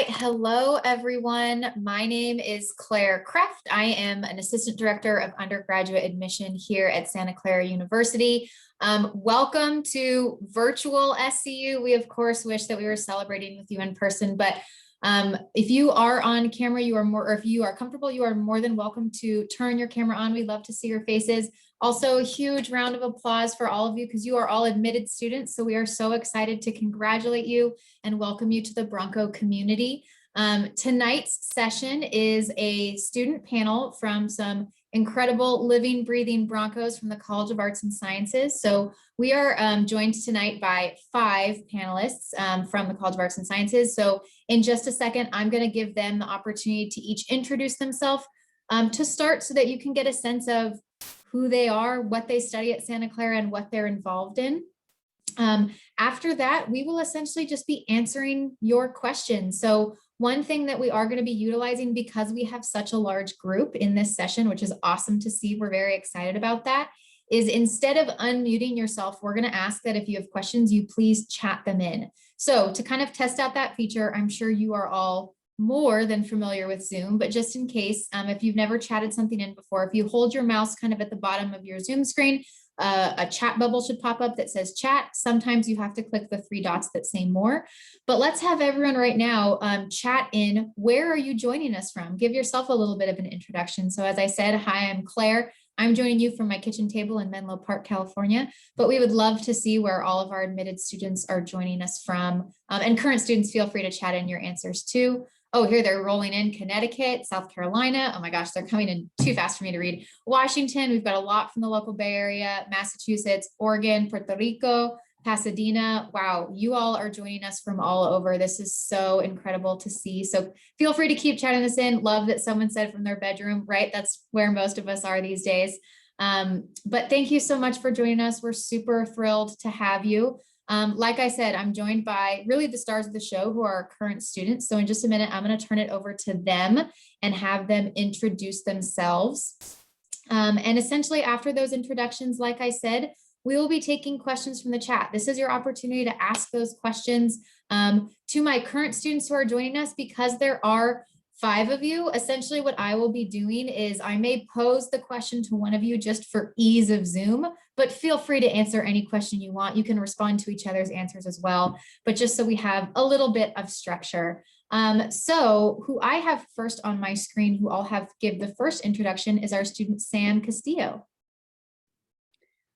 right, hello everyone. My name is Claire Kreft. I am an assistant director of undergraduate admission here at Santa Clara University. Welcome to virtual SCU. We of course wish that we were celebrating with you in person, but if you are on camera, or if you are comfortable, you are more than welcome to turn your camera on. We'd love to see your faces. Also, a huge round of applause for all of you because you are all admitted students. So we are so excited to congratulate you and welcome you to the Bronco community. Tonight's session is a student panel from some incredible living, breathing Broncos from the College of Arts and Sciences. So we are joined tonight by 5 panelists from the College of Arts and Sciences. So in just a second, I'm going to give them the opportunity to each introduce themselves to start so that you can get a sense of who they are, what they study at Santa Clara, and what they're involved in. After that, we will essentially just be answering your questions. So one thing that we are going to be utilizing, because we have such a large group in this session, which is awesome to see, we're very excited about that, is instead of unmuting yourself, we're going to ask that if you have questions, you please chat them in. So to kind of test out that feature, I'm sure you are all more than familiar with Zoom, but just in case, if you've never chatted something in before, if you hold your mouse kind of at the bottom of your Zoom screen, a chat bubble should pop up that says chat. Sometimes you have to click the 3 dots that say more, but let's have everyone right now chat in. Where are you joining us from? Give yourself a little bit of an introduction. So as I said, hi, I'm Claire. I'm joining you from my kitchen table in Menlo Park, California, but we would love to see where all of our admitted students are joining us from. And current students, feel free to chat in your answers too. Oh, here they're rolling in: Connecticut, South Carolina. Oh my gosh, they're coming in too fast for me to read. Washington, we've got a lot from the local Bay Area, Massachusetts, Oregon, Puerto Rico, Pasadena. Wow, you all are joining us from all over. This is so incredible to see. So feel free to keep chatting this in. Love that someone said from their bedroom, right? That's where most of us are these days. But thank you so much for joining us. We're super thrilled to have you. Like I said, I'm joined by really the stars of the show who are our current students. So in just a minute, I'm going to turn it over to them and have them introduce themselves. And essentially after those introductions, like I said, we will be taking questions from the chat. This is your opportunity to ask those questions to my current students who are joining us. Because there are 5 of you, essentially what I will be doing is I may pose the question to one of you just for ease of Zoom, but feel free to answer any question you want. You can respond to each other's answers as well, but just so we have a little bit of structure. So who I have first on my screen, who I'll have give the first introduction, is our student Sam Castillo.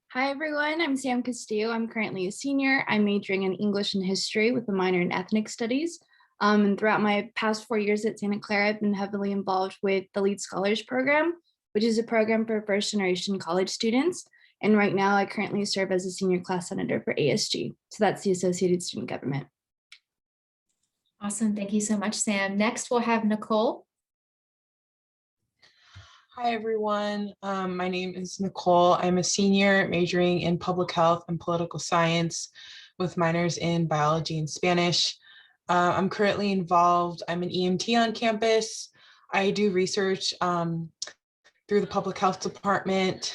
Hi everyone, I'm Sam Castillo. I'm currently a senior. I'm majoring in English and history with a minor in ethnic studies. And throughout my past 4 years at Santa Clara, I've been heavily involved with the Lead Scholars Program, which is a program for first-generation college students. And right now, I currently serve as a senior class senator for ASG. So that's the Associated Student Government. Awesome. Thank you so much, Sam. Next, we'll have Nicole. Hi, everyone. My name is Nicole. I'm a senior majoring in public health and political science with minors in biology and Spanish. I'm currently involved. I'm an EMT on campus. I do research through the public health department,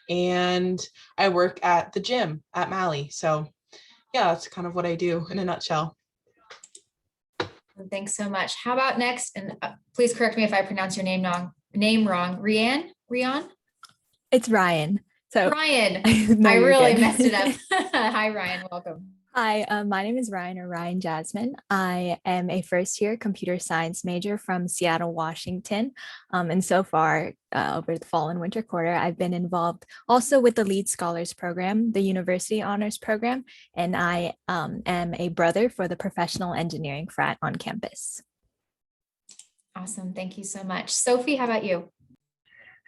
and I work at the gym at Mali. So yeah, that's kind of what I do in a nutshell. Thanks so much. How about next? And please correct me if I pronounce your name wrong. Rian? It's Ryan. So Ryan, no, I really good. messed it up. Hi, Ryan. Welcome. Hi, my name is Ryan, or Ryan Jasmine. I am a first-year computer science major from Seattle, Washington. And so far, over the fall and winter quarter, I've been involved also with the Lead Scholars Program, the University Honors Program, and I am a brother for the Professional Engineering frat on campus. Awesome. Thank you so much. Sophie, how about you?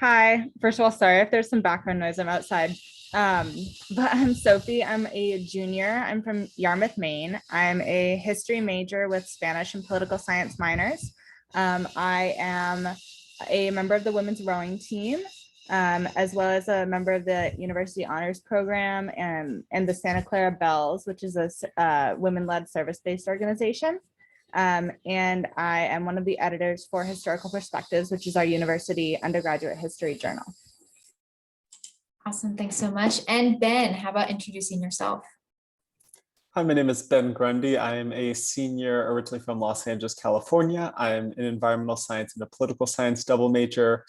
Hi. First of all, sorry if there's some background noise. I'm outside. But I'm Sophie. I'm a junior. I'm from Yarmouth, Maine. I'm a history major with Spanish and political science minors. I am a member of the women's rowing team, as well as a member of the University Honors Program and the Santa Clara Bells, which is a women-led service-based organization. And I am one of the editors for Historical Perspectives, which is our university undergraduate history journal. Awesome. Thanks so much. And Ben, how about introducing yourself? Hi, my name is Ben Grundy. I am a senior originally from Los Angeles, California. I'm an environmental science and a political science double major.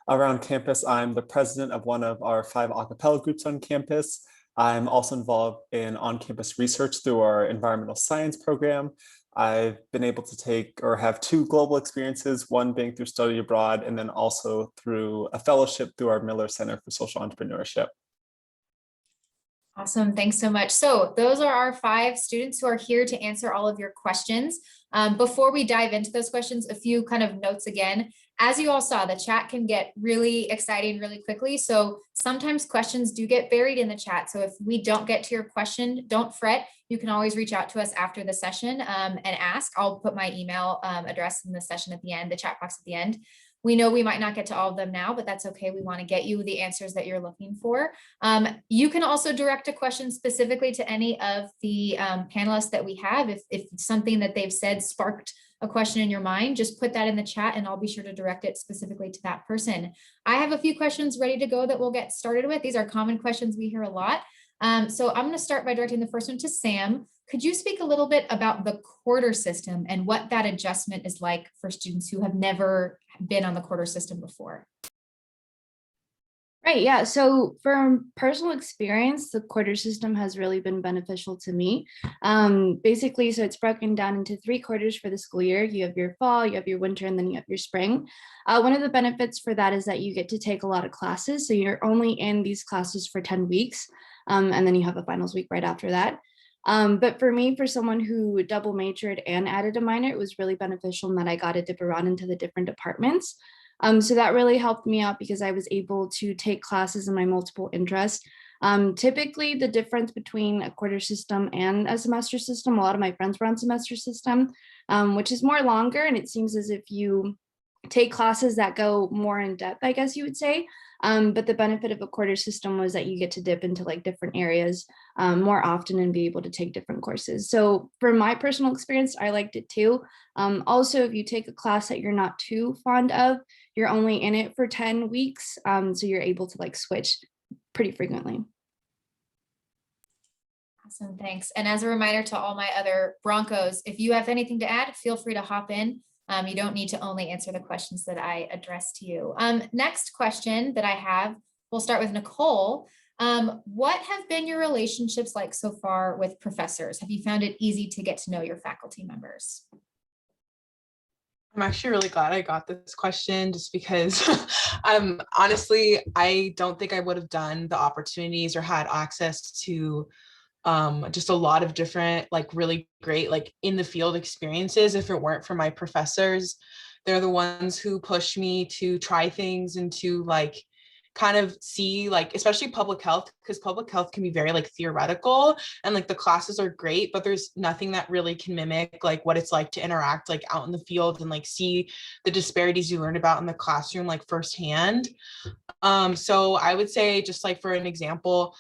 Around campus, I'm the president of one of our 5 a cappella groups on campus. I'm also involved in on-campus research through our environmental science program. I've been able to take or have 2 global experiences, one being through study abroad and then also through a fellowship through our Miller Center for Social Entrepreneurship. Awesome. Thanks so much. So those are our 5 students who are here to answer all of your questions. Before we dive into those questions, a few kind of notes again. As you all saw, the chat can get really exciting really quickly. So sometimes questions do get buried in the chat. So if we don't get to your question, don't fret. You can always reach out to us after the session and ask. I'll put my email address in the session at the end, the chat box at the end. We know we might not get to all of them now, but that's okay. We want to get you the answers that you're looking for. You can also direct a question specifically to any of the panelists that we have. If something that they've said sparked a question in your mind, just put that in the chat and I'll be sure to direct it specifically to that person. I have a few questions ready to go that we'll get started with. These are common questions we hear a lot. So I'm going to start by directing the first one to Sam. Could you speak a little bit about the quarter system and what that adjustment is like for students who have never been on the quarter system before? Right, yeah. So from personal experience, the quarter system has really been beneficial to me. Basically, so it's broken down into 3 quarters for the school year. You have your fall, you have your winter, and then you have your spring. One of the benefits for that is that you get to take a lot of classes. So you're only in these classes for 10 weeks, and then you have a finals week right after that. But for me, for someone who double majored and added a minor, it was really beneficial in that I got to dip around into the different departments. So that really helped me out because I was able to take classes in my multiple interests. Typically, the difference between a quarter system and a semester system, a lot of my friends were on semester system, which is more longer, and it seems as if you take classes that go more in depth, I guess you would say. But the benefit of a quarter system was that you get to dip into like different areas more often and be able to take different courses. So for my personal experience, I liked it too. Also, if you take a class that you're not too fond of, you're only in it for 10 weeks. So you're able to like switch pretty frequently. Awesome, thanks. And as a reminder to all my other Broncos, if you have anything to add, feel free to hop in. You don't need to only answer the questions that I address to you. Next question that I have, we'll start with Nicole. What have been your relationships like so far with professors? Have you found it easy to get to know your faculty members? I'm actually really glad I got this question just because honestly, I don't think I would have done the opportunities or had access to just a lot of different, like really great, like in the field experiences if it weren't for my professors. They're the ones who push me to try things and to like kind of see, like, especially public health, because public health can be very like theoretical and like the classes are great, but there's nothing that really can mimic like what it's like to interact like out in the field and like see the disparities you learn about in the classroom like firsthand. So I would say, just like for an example,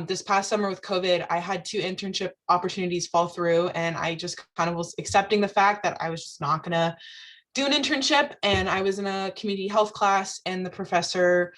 this past summer with COVID, I had 2 internship opportunities fall through, and I just kind of was accepting the fact that I was just not gonna do an internship. And I was in a community health class, and the professor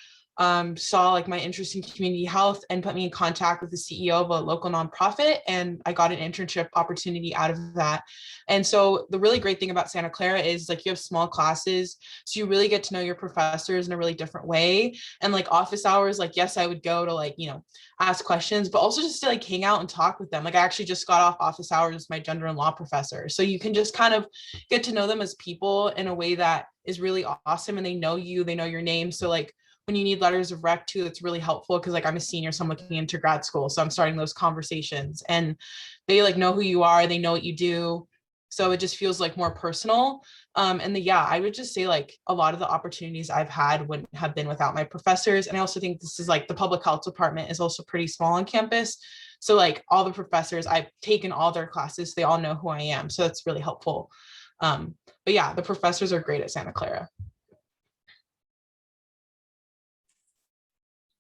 saw like my interest in community health and put me in contact with the CEO of a local nonprofit, and I got an internship opportunity out of that. And so the really great thing about Santa Clara is like you have small classes, so you really get to know your professors in a really different way. And like office hours, like yes, I would go to like, you know, ask questions, but also just to like hang out and talk with them. Like I actually just got off office hours with my gender and law professor, so you can just kind of get to know them as people in a way that is really awesome, and they know you, they know your name. So like when you need letters of rec too, it's really helpful because like I'm a senior, so I'm looking into grad school, so I'm starting those conversations, and they like know who you are, they know what you do, so it just feels like more personal. And yeah, I would just say like a lot of the opportunities I've had wouldn't have been without my professors. And I also think this is like the public health department is also pretty small on campus, so like all the professors, I've taken all their classes, they all know who I am, so that's really helpful. But yeah, the professors are great at Santa Clara.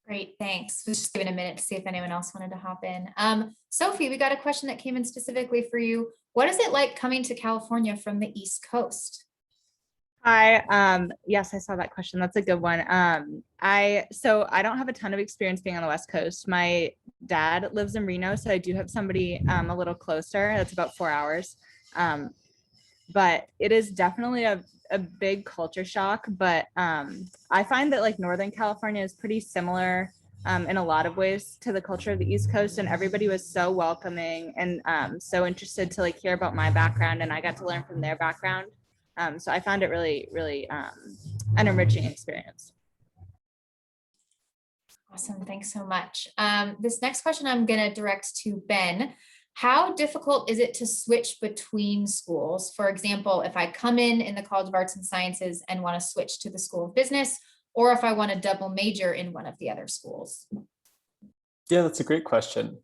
Great, thanks. We'll just give it a minute to see if anyone else wanted to hop in. Sophie, we got a question that came in specifically for you. What is it like coming to California from the East Coast? Hi, yes, I saw that question. That's a good one. So I don't have a ton of experience being on the West Coast. My dad lives in Reno, so I do have somebody a little closer. That's about 4 hours. But it is definitely a big culture shock. But I find that like Northern California is pretty similar in a lot of ways to the culture of the East Coast, and everybody was so welcoming and so interested to like hear about my background, and I got to learn from their background. So I found it really, really an enriching experience. Awesome, thanks so much. This next question I'm gonna direct to Ben. How difficult is it to switch between schools? For example, if I come in the College of Arts and Sciences and want to switch to the School of Business, or if I want to double major in one of the other schools? Yeah, that's a great question.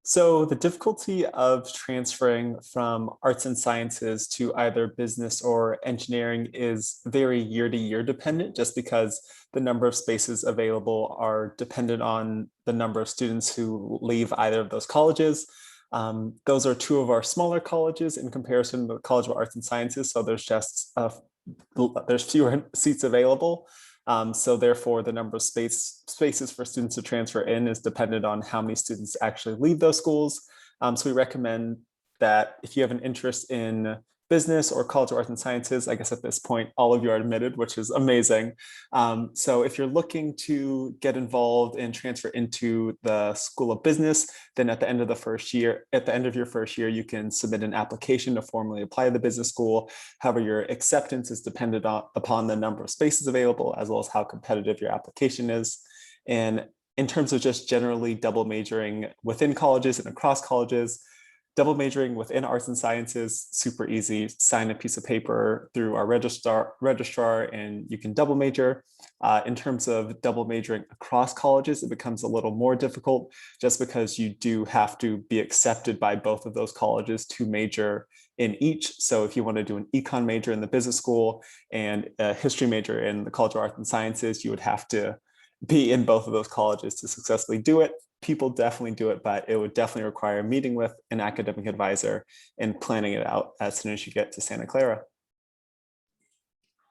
So the difficulty of transferring from arts and sciences to either business or engineering is very year to year dependent, just because the number of spaces available are dependent on the number of students who leave either of those colleges. Those are two of our smaller colleges in comparison to the College of Arts and Sciences. So there's just there's fewer seats available. So therefore, the number of spaces for students to transfer in is dependent on how many students actually leave those schools. So we recommend that if you have an interest in business or College of Arts and Sciences, I guess at this point, all of you are admitted, which is amazing. So if you're looking to get involved and transfer into the School of Business, then at the end of your first year, you can submit an application to formally apply to the business school. However, your acceptance is dependent upon the number of spaces available, as well as how competitive your application is. And in terms of just generally double majoring within colleges and across colleges, double majoring within arts and sciences, super easy. Sign a piece of paper through our registrar and you can double major. In terms of double majoring across colleges, it becomes a little more difficult just because you do have to be accepted by both of those colleges to major in each. So if you want to do an econ major in the business school and a history major in the College of Arts and Sciences, you would have to be in both of those colleges to successfully do it. People definitely do it, but it would definitely require a meeting with an academic advisor and planning it out as soon as you get to Santa Clara.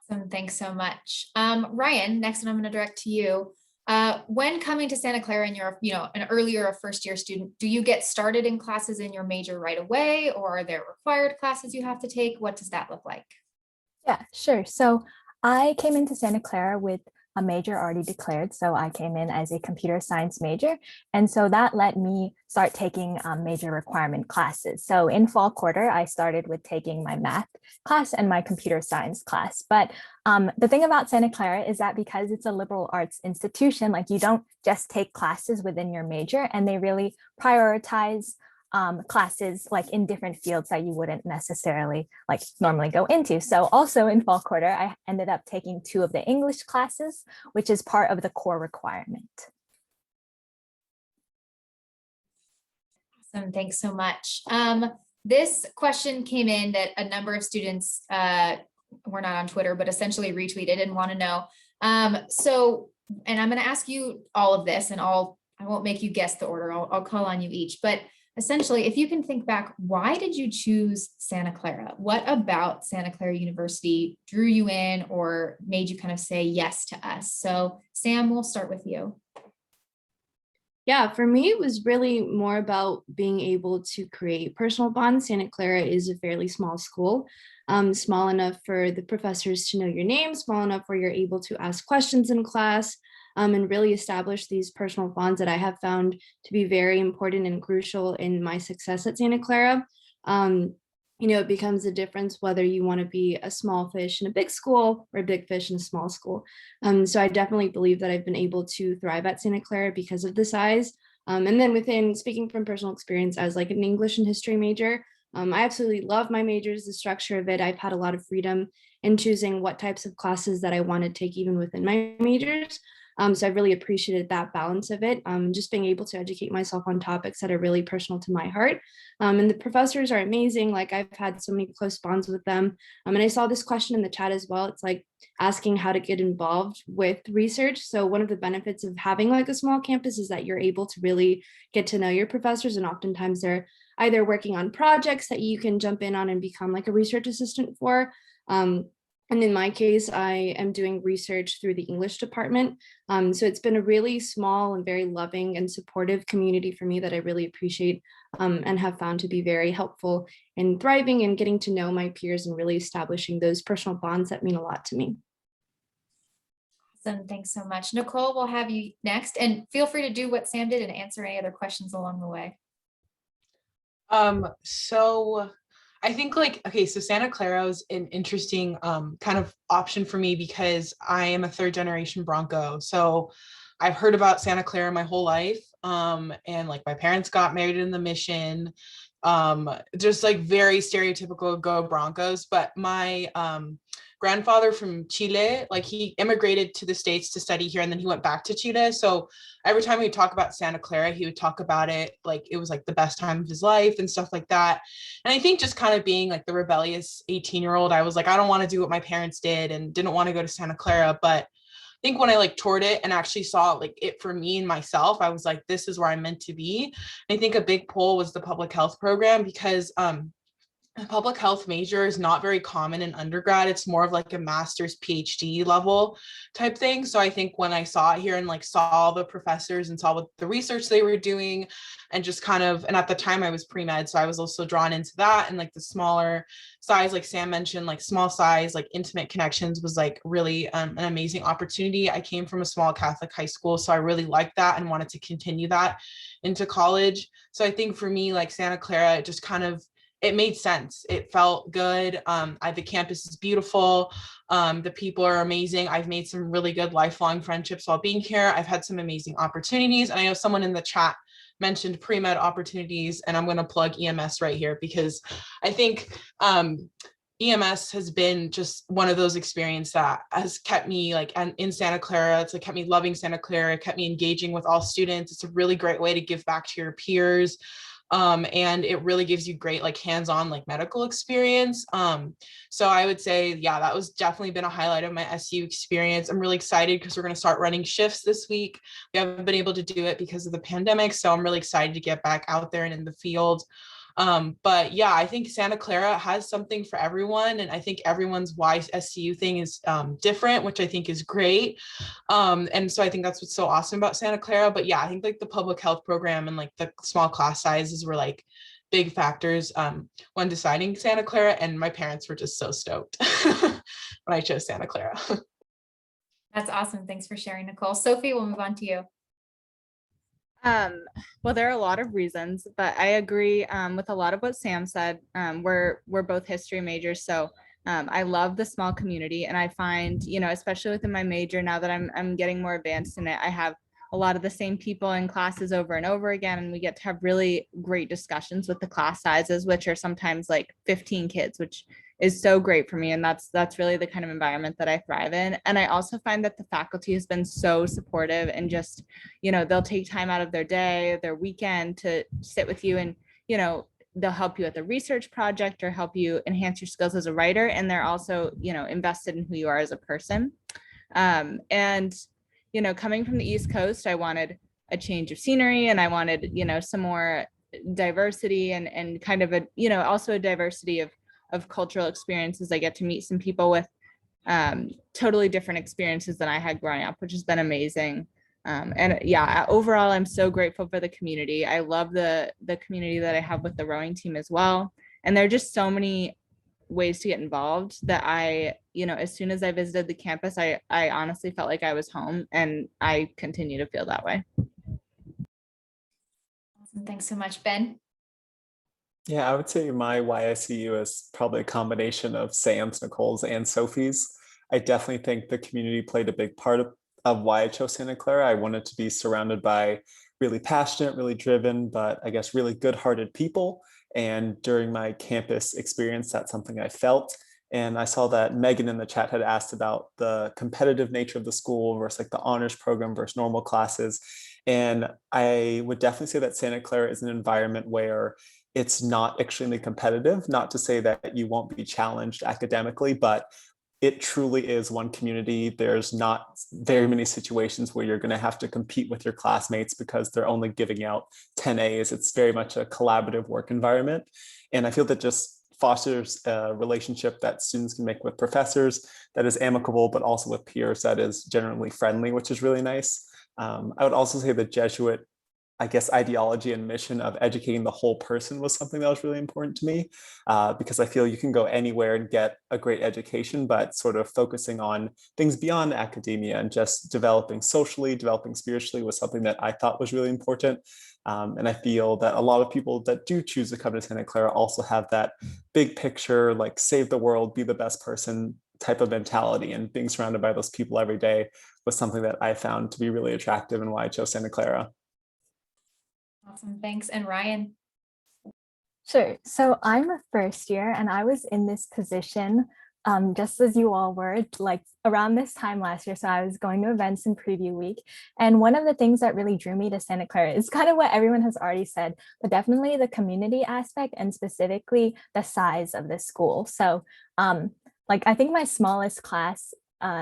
Awesome, thanks so much. Rian, next one I'm going to direct to you. When coming to Santa Clara and you're, an earlier or first year student, do you get started in classes in your major right away, or are there required classes you have to take? What does that look like? Yeah, sure. So I came into Santa Clara with a major already declared. So I came in as a computer science major. And so that let me start taking major requirement classes. So in fall quarter, I started with taking my math class and my computer science class. But the thing about Santa Clara is that because it's a liberal arts institution, like you don't just take classes within your major, and they really prioritize classes like in different fields that you wouldn't necessarily like normally go into. So also in fall quarter, I ended up taking 2 of the English classes, which is part of the core requirement. Awesome, thanks so much. This question came in that a number of students were not on Twitter, but essentially retweeted and want to know. And I'm going to ask you all of this, and I won't make you guess the order. I'll call on you each, but essentially, if you can think back, why did you choose Santa Clara? What about Santa Clara University drew you in or made you kind of say yes to us? So Sam, we'll start with you. Yeah, for me, it was really more about being able to create personal bonds. Santa Clara is a fairly small school, small enough for the professors to know your name, small enough where you're able to ask questions in class, and really establish these personal bonds that I have found to be very important and crucial in my success at Santa Clara. It becomes a difference whether you want to be a small fish in a big school or a big fish in a small school. So I definitely believe that I've been able to thrive at Santa Clara because of the size. And then speaking from personal experience as like an English and history major, I absolutely love my majors, the structure of it. I've had a lot of freedom in choosing what types of classes that I want to take even within my majors. So I really appreciated that balance of it, just being able to educate myself on topics that are really personal to my heart. And the professors are amazing. Like I've had so many close bonds with them. And I saw this question in the chat as well. It's like asking how to get involved with research. So one of the benefits of having like a small campus is that you're able to really get to know your professors. And oftentimes they're either working on projects that you can jump in on and become like a research assistant for. And in my case, I am doing research through the English department. So it's been a really small and very loving and supportive community for me that I really appreciate and have found to be very helpful in thriving and getting to know my peers and really establishing those personal bonds that mean a lot to me. Awesome, thanks so much. Nicole, we'll have you next, and feel free to do what Sam did and answer any other questions along the way. So I think okay, so Santa Clara is an interesting kind of option for me because I am a third generation Bronco. So I've heard about Santa Clara my whole life. And like my parents got married in the mission. Just like very stereotypical go Broncos. But my grandfather from Chile, like he immigrated to the States to study here and then he went back to Chile. So every time we talk about Santa Clara, he would talk about it like it was like the best time of his life and stuff like that. And I think just kind of being like the rebellious 18-year-old, I was like, I don't want to do what my parents did and didn't want to go to Santa Clara. But I think when I like toured it and actually saw like it for me and myself, I was like, this is where I'm meant to be. And I think a big pull was the public health program because a public health major is not very common in undergrad. It's more of like a master's PhD level type thing. So I think when I saw it here and like saw the professors and saw what the research they were doing and just kind of, and at the time I was pre-med, so I was also drawn into that and like the smaller size, like Sam mentioned, like small size, like intimate connections was like really an amazing opportunity. I came from a small Catholic high school, so I really liked that and wanted to continue that into college. So I think for me, like Santa Clara, it just kind of, it made sense. It felt good. The campus is beautiful. The people are amazing. I've made some really good lifelong friendships while being here. I've had some amazing opportunities. And I know someone in the chat mentioned pre-med opportunities, and I'm going to plug EMS right here because I think EMS has been just one of those experiences that has kept me like in Santa Clara. It's like kept me loving Santa Clara, it kept me engaging with all students. It's a really great way to give back to your peers. And it really gives you great like hands-on like medical experience. So I would say, yeah, that was definitely been a highlight of my SU experience. I'm really excited because we're going to start running shifts this week. We haven't been able to do it because of the pandemic, so I'm really excited to get back out there and in the field. But yeah, I think Santa Clara has something for everyone. And I think everyone's YSCU thing is different, which I think is great. And so I think that's what's so awesome about Santa Clara. But yeah, I think like the public health program and like the small class sizes were like big factors when deciding Santa Clara. And my parents were just so stoked when I chose Santa Clara. That's awesome. Thanks for sharing, Nicole. Sophie, we'll move on to you. Well, there are a lot of reasons, but I agree with a lot of what Sam said. We're both history majors, so I love the small community, and I find, you know, especially within my major, now that I'm getting more advanced in it, I have a lot of the same people in classes over and over again, and we get to have really great discussions with the class sizes, which are sometimes like 15 kids, which is so great for me. And that's really the kind of environment that I thrive in. And I also find that the faculty has been so supportive and just, you know, they'll take time out of their day, their weekend to sit with you and, you know, they'll help you with a research project or help you enhance your skills as a writer. And they're also, you know, invested in who you are as a person. And, you know, coming from the East Coast, I wanted a change of scenery and I wanted, you know, some more diversity and kind of a, you know, also a diversity of cultural experiences. I get to meet some people with totally different experiences than I had growing up, which has been amazing. And yeah, overall, I'm so grateful for the community. I love the community that I have with the rowing team as well. And there are just so many ways to get involved that I, you know, as soon as I visited the campus, I honestly felt like I was home, and I continue to feel that way. Awesome. Thanks so much, Ben. Yeah, I would say my YSCU is probably a combination of Sam's, Nicole's, and Sophie's. I definitely think the community played a big part of why I chose Santa Clara. I wanted to be surrounded by really passionate, really driven, but I guess really good-hearted people. And during my campus experience, that's something I felt. And I saw that Megan in the chat had asked about the competitive nature of the school versus like the honors program versus normal classes. And I would definitely say that Santa Clara is an environment where it's not extremely competitive, not to say that you won't be challenged academically, but it truly is one community. There's not very many situations where you're going to have to compete with your classmates because they're only giving out 10 A's. It's very much a collaborative work environment. And I feel that just fosters a relationship that students can make with professors that is amicable, but also with peers that is generally friendly, which is really nice. I would also say the Jesuit, I guess, ideology and mission of educating the whole person was something that was really important to me, because I feel you can go anywhere and get a great education, but sort of focusing on things beyond academia and just developing socially, developing spiritually was something that I thought was really important. And I feel that a lot of people that do choose to come to Santa Clara also have that big picture, like save the world, be the best person type of mentality, and being surrounded by those people every day was something that I found to be really attractive and why I chose Santa Clara. Awesome, thanks. And Rian? Sure. So I'm a first year and I was in this position just as you all were, like around this time last year. So I was going to events in preview week. And one of the things that really drew me to Santa Clara is kind of what everyone has already said, but definitely the community aspect and specifically the size of the school. So like I think my smallest class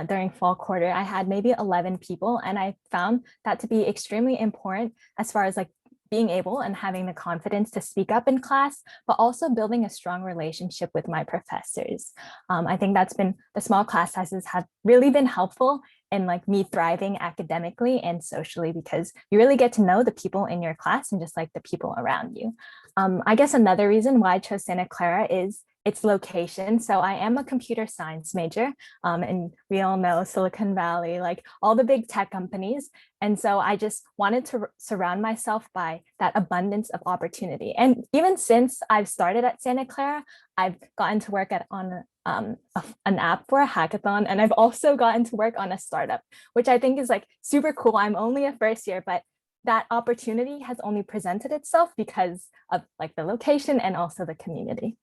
during fall quarter, I had maybe 11 people. And I found that to be extremely important as far as like being able and having the confidence to speak up in class, but also building a strong relationship with my professors. I think that's been, the small class sizes have really been helpful in like me thriving academically and socially, because you really get to know the people in your class and just like the people around you. I guess another reason why I chose Santa Clara is its location. So I am a computer science major, and we all know Silicon Valley, like all the big tech companies. And so I just wanted to surround myself by that abundance of opportunity. And even since I've started at Santa Clara, I've gotten to work on an app for a hackathon, and I've also gotten to work on a startup, which I think is like super cool. I'm only a first year, but that opportunity has only presented itself because of like the location and also the community.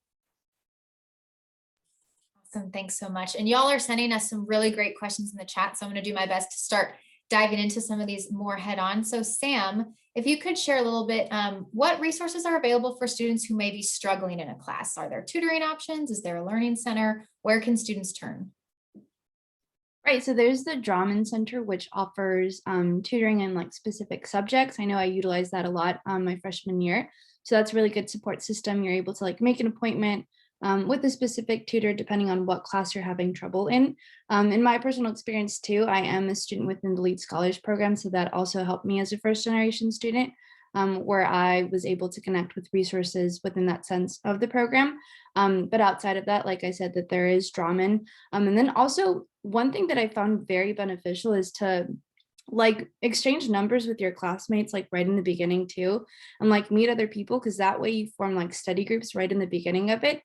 Awesome, thanks so much. And y'all are sending us some really great questions in the chat, so I'm going to do my best to start diving into some of these more head on. So Sam, if you could share a little bit, what resources are available for students who may be struggling in a class? Are there tutoring options? Is there a learning center? Where can students turn? Right, so there's the Draman Center, which offers tutoring in like specific subjects. I know I utilized that a lot my freshman year. So that's a really good support system. You're able to like make an appointment with a specific tutor depending on what class you're having trouble in. In my personal experience too, I am a student within the Lead Scholars Program, so that also helped me as a first generation student, where I was able to connect with resources within that sense of the program. But outside of that, like I said, that there is Draman. And then also one thing that I found very beneficial is to like exchange numbers with your classmates like right in the beginning too, and like meet other people, because that way you form like study groups right in the beginning of it.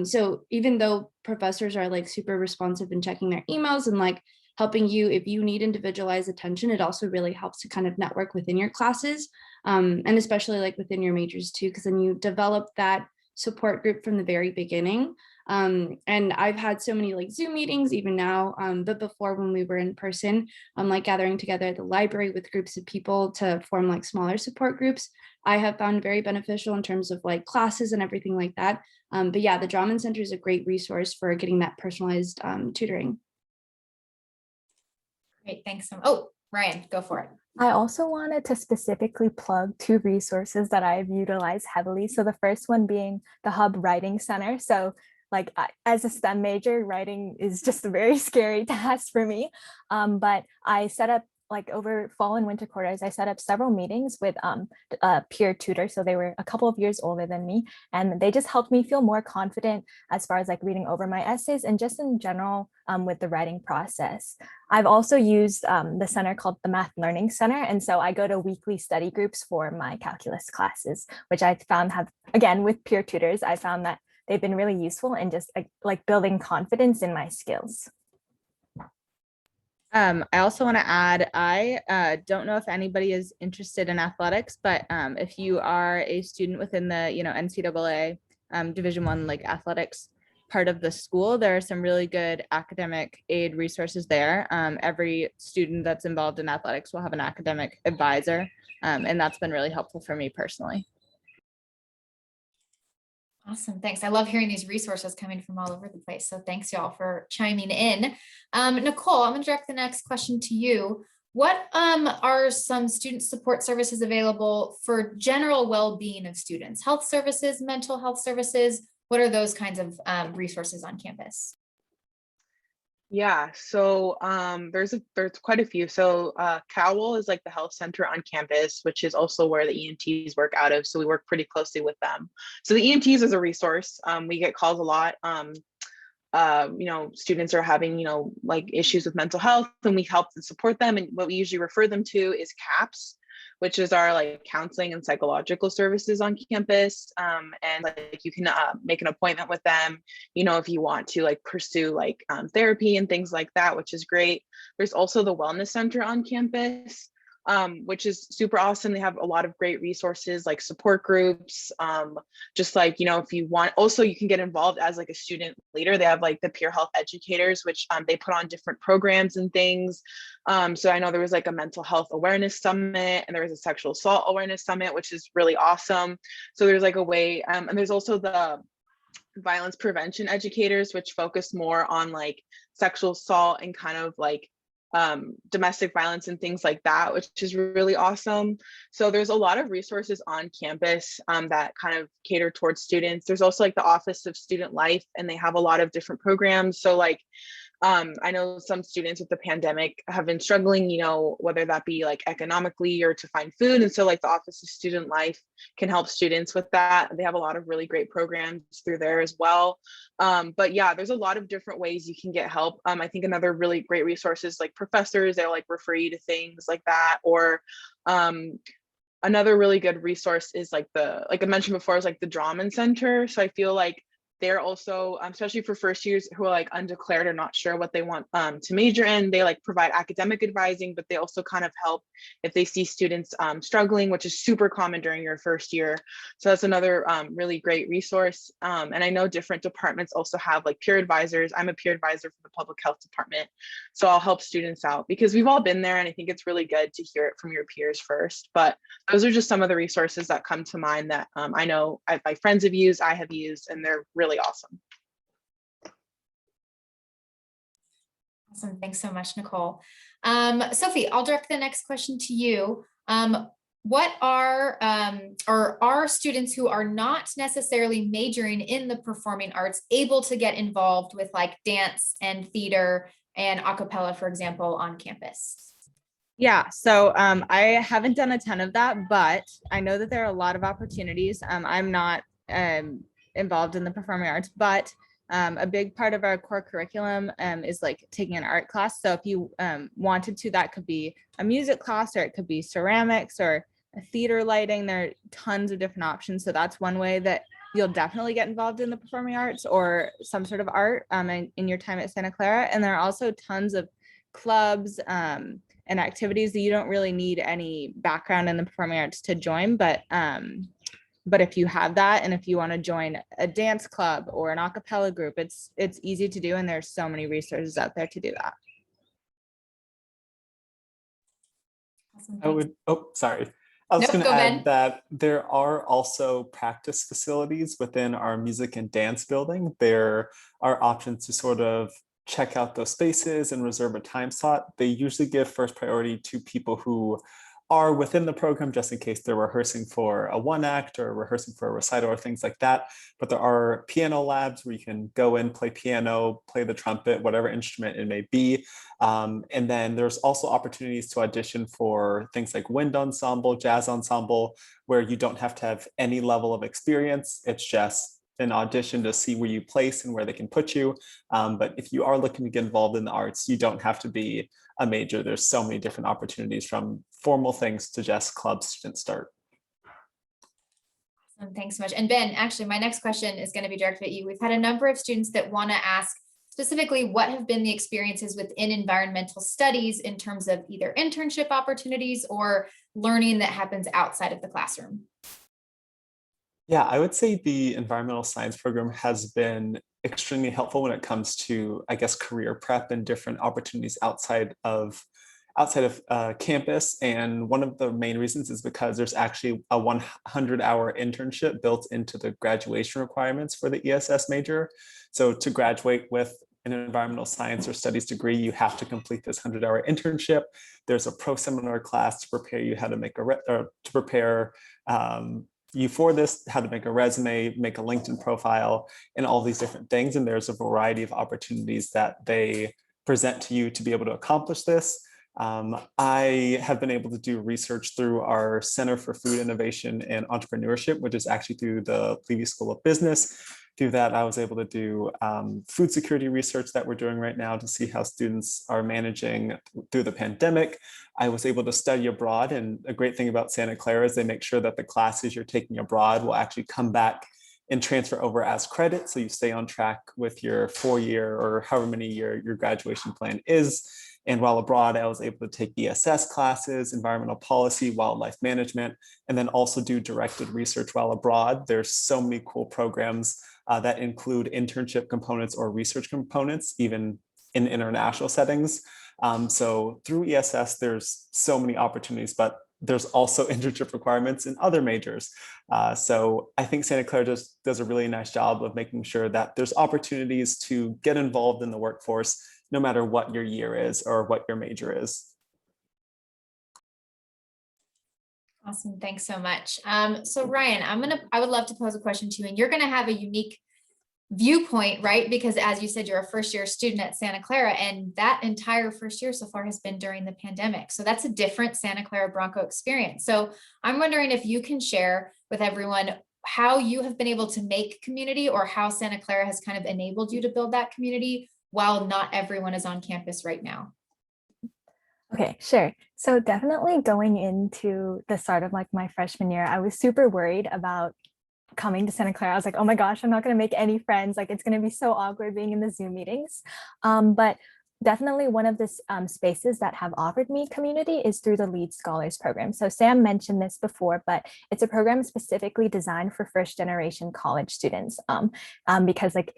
So even though professors are like super responsive in checking their emails and like helping you if you need individualized attention, it also really helps to kind of network within your classes, and especially like within your majors too, because then you develop that support group from the very beginning. And I've had so many like Zoom meetings even now, but before when we were in person, like gathering together at the library with groups of people to form like smaller support groups, I have found very beneficial in terms of like classes and everything like that. But yeah, the Draman Center is a great resource for getting that personalized tutoring. Great, thanks. Oh, Rian, go for it. I also wanted to specifically plug two resources that I've utilized heavily. So the first one being the Hub Writing Center. So like as a STEM major, writing is just a very scary task for me. But I set up like over fall and winter quarters, I set up several meetings with peer tutors. So they were a couple of years older than me, and they just helped me feel more confident as far as like reading over my essays and just in general with the writing process. I've also used the center called the Math Learning Center. And so I go to weekly study groups for my calculus classes, which I found have, again, with peer tutors, I found that they've been really useful in just like building confidence in my skills. I also want to add, I don't know if anybody is interested in athletics, but if you are a student within the NCAA Division I like athletics part of the school, there are some really good academic aid resources there. Every student that's involved in athletics will have an academic advisor, and that's been really helpful for me personally. Awesome, thanks. I love hearing these resources coming from all over the place. So thanks y'all for chiming in. Nicole, I'm gonna direct the next question to you. What are some student support services available for general well-being of students? Health services, mental health services? what are those kinds of resources on campus? Yeah, so there's quite a few. So Cowell is like the health center on campus, which is also where the EMTs work out of. So we work pretty closely with them. So the EMTs is a resource. We get calls a lot. Students are having, like issues with mental health, and we help and support them. And what we usually refer them to is CAPS, which is our like counseling and psychological services on campus. And like you can make an appointment with them, if you want to like pursue like therapy and things like that, which is great. There's also the wellness center on campus, which is super awesome. They have a lot of great resources like support groups. Just like, if you want, also you can get involved as like a student leader. They have like the peer health educators, which they put on different programs and things. So I know there was like a mental health awareness summit, and there was a sexual assault awareness summit, which is really awesome. So there's like a way, and there's also the violence prevention educators, which focus more on like sexual assault and kind of like domestic violence and things like that, which is really awesome. So there's a lot of resources on campus that kind of cater towards students. There's also like the Office of Student Life, and they have a lot of different programs. So like I know some students with the pandemic have been struggling, whether that be like economically or to find food. And so like the Office of Student Life can help students with that. They have a lot of really great programs through there as well. But yeah, there's a lot of different ways you can get help. I think another really great resource is like professors, they'll like refer you to things like that. Or another really good resource is like I mentioned before, is like the Drama Center. So I feel like they're also, especially for first years who are like undeclared or not sure what they want to major in, they like provide academic advising, but they also kind of help if they see students struggling, which is super common during your first year. So that's another really great resource. And I know different departments also have like peer advisors. I'm a peer advisor for the public health department. So I'll help students out because we've all been there, and I think it's really good to hear it from your peers first. But those are just some of the resources that come to mind that I know my friends have used, I have used, and they're really awesome. Awesome. Thanks so much, Nicole. Sophie, I'll direct the next question to you. What are students who are not necessarily majoring in the performing arts able to get involved with like dance and theater and a cappella, for example, on campus? Yeah, so I haven't done a ton of that, but I know that there are a lot of opportunities. I'm not involved in the performing arts, but a big part of our core curriculum is like taking an art class. So if you wanted to, that could be a music class, or it could be ceramics or a theater lighting. There are tons of different options. So that's one way that you'll definitely get involved in the performing arts or some sort of art in your time at Santa Clara. And there are also tons of clubs and activities that you don't really need any background in the performing arts to join, but if you have that, and if you want to join a dance club or an a cappella group, it's easy to do, and there's so many resources out there to do that. Awesome, I was going to add Ben. that there are also practice facilities within our music and dance building. There are options to sort of check out those spaces and reserve a time slot. They usually give first priority to people who are within the program, just in case they're rehearsing for a one act or rehearsing for a recital or things like that. But there are piano labs where you can go in, play piano, play the trumpet, whatever instrument it may be. And then there's also opportunities to audition for things like wind ensemble, jazz ensemble, where you don't have to have any level of experience. It's just an audition to see where you place and where they can put you. But if you are looking to get involved in the arts, you don't have to be a major. There's so many different opportunities, from formal things to just club student start. Awesome. Thanks so much. And Ben, actually, my next question is going to be directed at you. We've had a number of students that want to ask specifically what have been the experiences within environmental studies in terms of either internship opportunities or learning that happens outside of the classroom. Yeah, I would say the environmental science program has been extremely helpful when it comes to, I guess, career prep and different opportunities outside of campus. And one of the main reasons is because there's actually a 100-hour internship built into the graduation requirements for the ESS major. So to graduate with an environmental science or studies degree, you have to complete this 100-hour internship. There's a pro seminar class to prepare you how to make to prepare you for this, how to make a resume, make a LinkedIn profile, and all these different things. And there's a variety of opportunities that they present to you to be able to accomplish this. I have been able to do research through our Center for Food Innovation and Entrepreneurship, which is actually through the Levy School of Business. Through that, I was able to do food security research that we're doing right now to see how students are managing through the pandemic. I was able to study abroad, and a great thing about Santa Clara is they make sure that the classes you're taking abroad will actually come back and transfer over as credit, so you stay on track with your 4-year or however many year your graduation plan is. And while abroad, I was able to take ESS classes, environmental policy, wildlife management, and then also do directed research while abroad. There's so many cool programs that include internship components or research components, even in international settings. So through ESS, there's so many opportunities, but there's also internship requirements in other majors. So I think Santa Clara just does a really nice job of making sure that there's opportunities to get involved in the workforce, no matter what your year is or what your major is. Awesome, thanks so much. So Rian, I would love to pose a question to you, and you're gonna have a unique viewpoint, right? Because as you said, you're a first-year student at Santa Clara, and that entire first year so far has been during the pandemic. So that's a different Santa Clara Bronco experience. So I'm wondering if you can share with everyone how you have been able to make community, or how Santa Clara has kind of enabled you to build that community while not everyone is on campus right now. Okay, sure. So definitely going into the start of like my freshman year, I was super worried about coming to Santa Clara. I was like, oh my gosh, I'm not going to make any friends. Like, it's going to be so awkward being in the Zoom meetings. But definitely one of the spaces that have offered me community is through the Lead Scholars Program. So Sam mentioned this before, but it's a program specifically designed for first generation college students, because like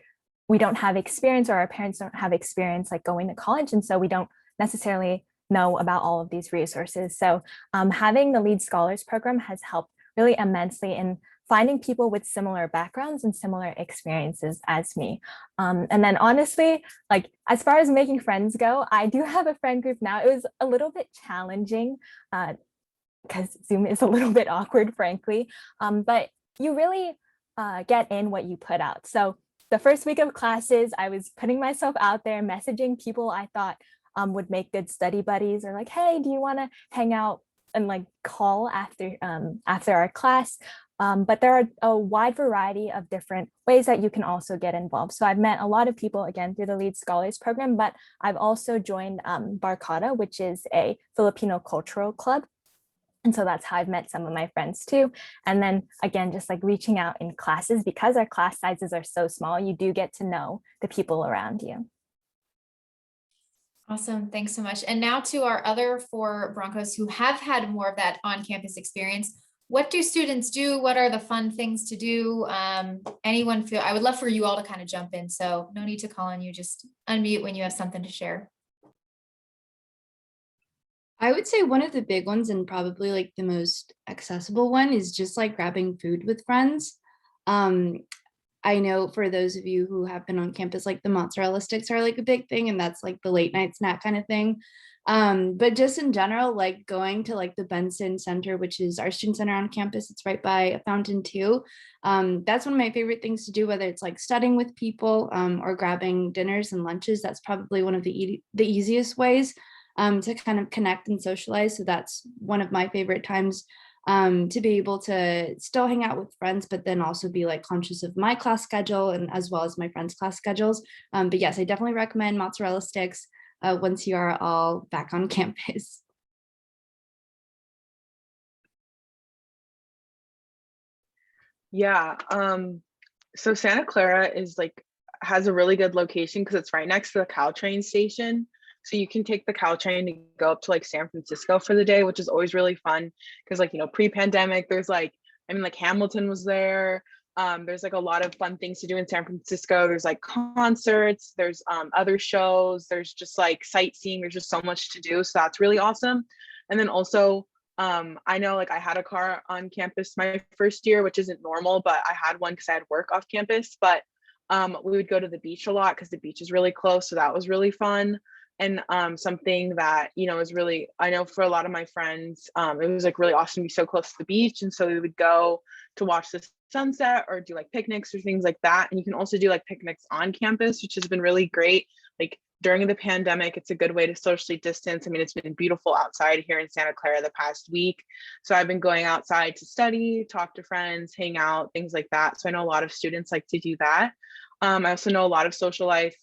we don't have experience, or our parents don't have experience like going to college. And so we don't necessarily know about all of these resources. So having the Lead Scholars Program has helped really immensely in finding people with similar backgrounds and similar experiences as me. And then honestly, like as far as making friends go, I do have a friend group now. It was a little bit challenging because Zoom is a little bit awkward, frankly, but you really get in what you put out. So the first week of classes, I was putting myself out there, messaging people I thought would make good study buddies, or like, hey, do you want to hang out and like call after our class? But there are a wide variety of different ways that you can also get involved. So I've met a lot of people, again, through the Lead Scholars Program, but I've also joined Barkada, which is a Filipino cultural club. And so that's how I've met some of my friends too. And then again, just like reaching out in classes, because our class sizes are so small, you do get to know the people around you. Awesome, thanks so much. And now to our other 4 Broncos who have had more of that on-campus experience. What do students do? What are the fun things to do? Anyone feel, I would love for you all to kind of jump in. So no need to call on you, just unmute when you have something to share. I would say one of the big ones, and probably like the most accessible one, is just like grabbing food with friends. I know for those of you who have been on campus, like the mozzarella sticks are like a big thing, and that's like the late night snack kind of thing. But just in general, like going to like the Benson Center, which is our student center on campus, it's right by a fountain too. That's one of my favorite things to do, whether it's like studying with people or grabbing dinners and lunches. That's probably one of the easiest ways to kind of connect and socialize. So that's one of my favorite times to be able to still hang out with friends, but then also be like conscious of my class schedule and as well as my friends' class schedules. But yes, I definitely recommend mozzarella sticks once you are all back on campus. Yeah, so Santa Clara is like has a really good location because it's right next to the Caltrain station. So you can take the Caltrain to go up to like San Francisco for the day, which is always really fun because like, you know, pre-pandemic, there's like, I mean, like Hamilton was there. There's like a lot of fun things to do in San Francisco. There's like concerts, there's other shows, there's just like sightseeing, there's just so much to do. So that's really awesome. And then also, I know like I had a car on campus my first year, which isn't normal, but I had one because I had work off campus. But we would go to the beach a lot because the beach is really close. So that was really fun. And something that, you know, is really, I know for a lot of my friends, it was like really awesome to be so close to the beach. And so we would go to watch the sunset or do like picnics or things like that. And you can also do like picnics on campus, which has been really great. Like during the pandemic, it's a good way to socially distance. I mean, it's been beautiful outside here in Santa Clara the past week. So I've been going outside to study, talk to friends, hang out, things like that. So I know a lot of students like to do that. I also know a lot of social life.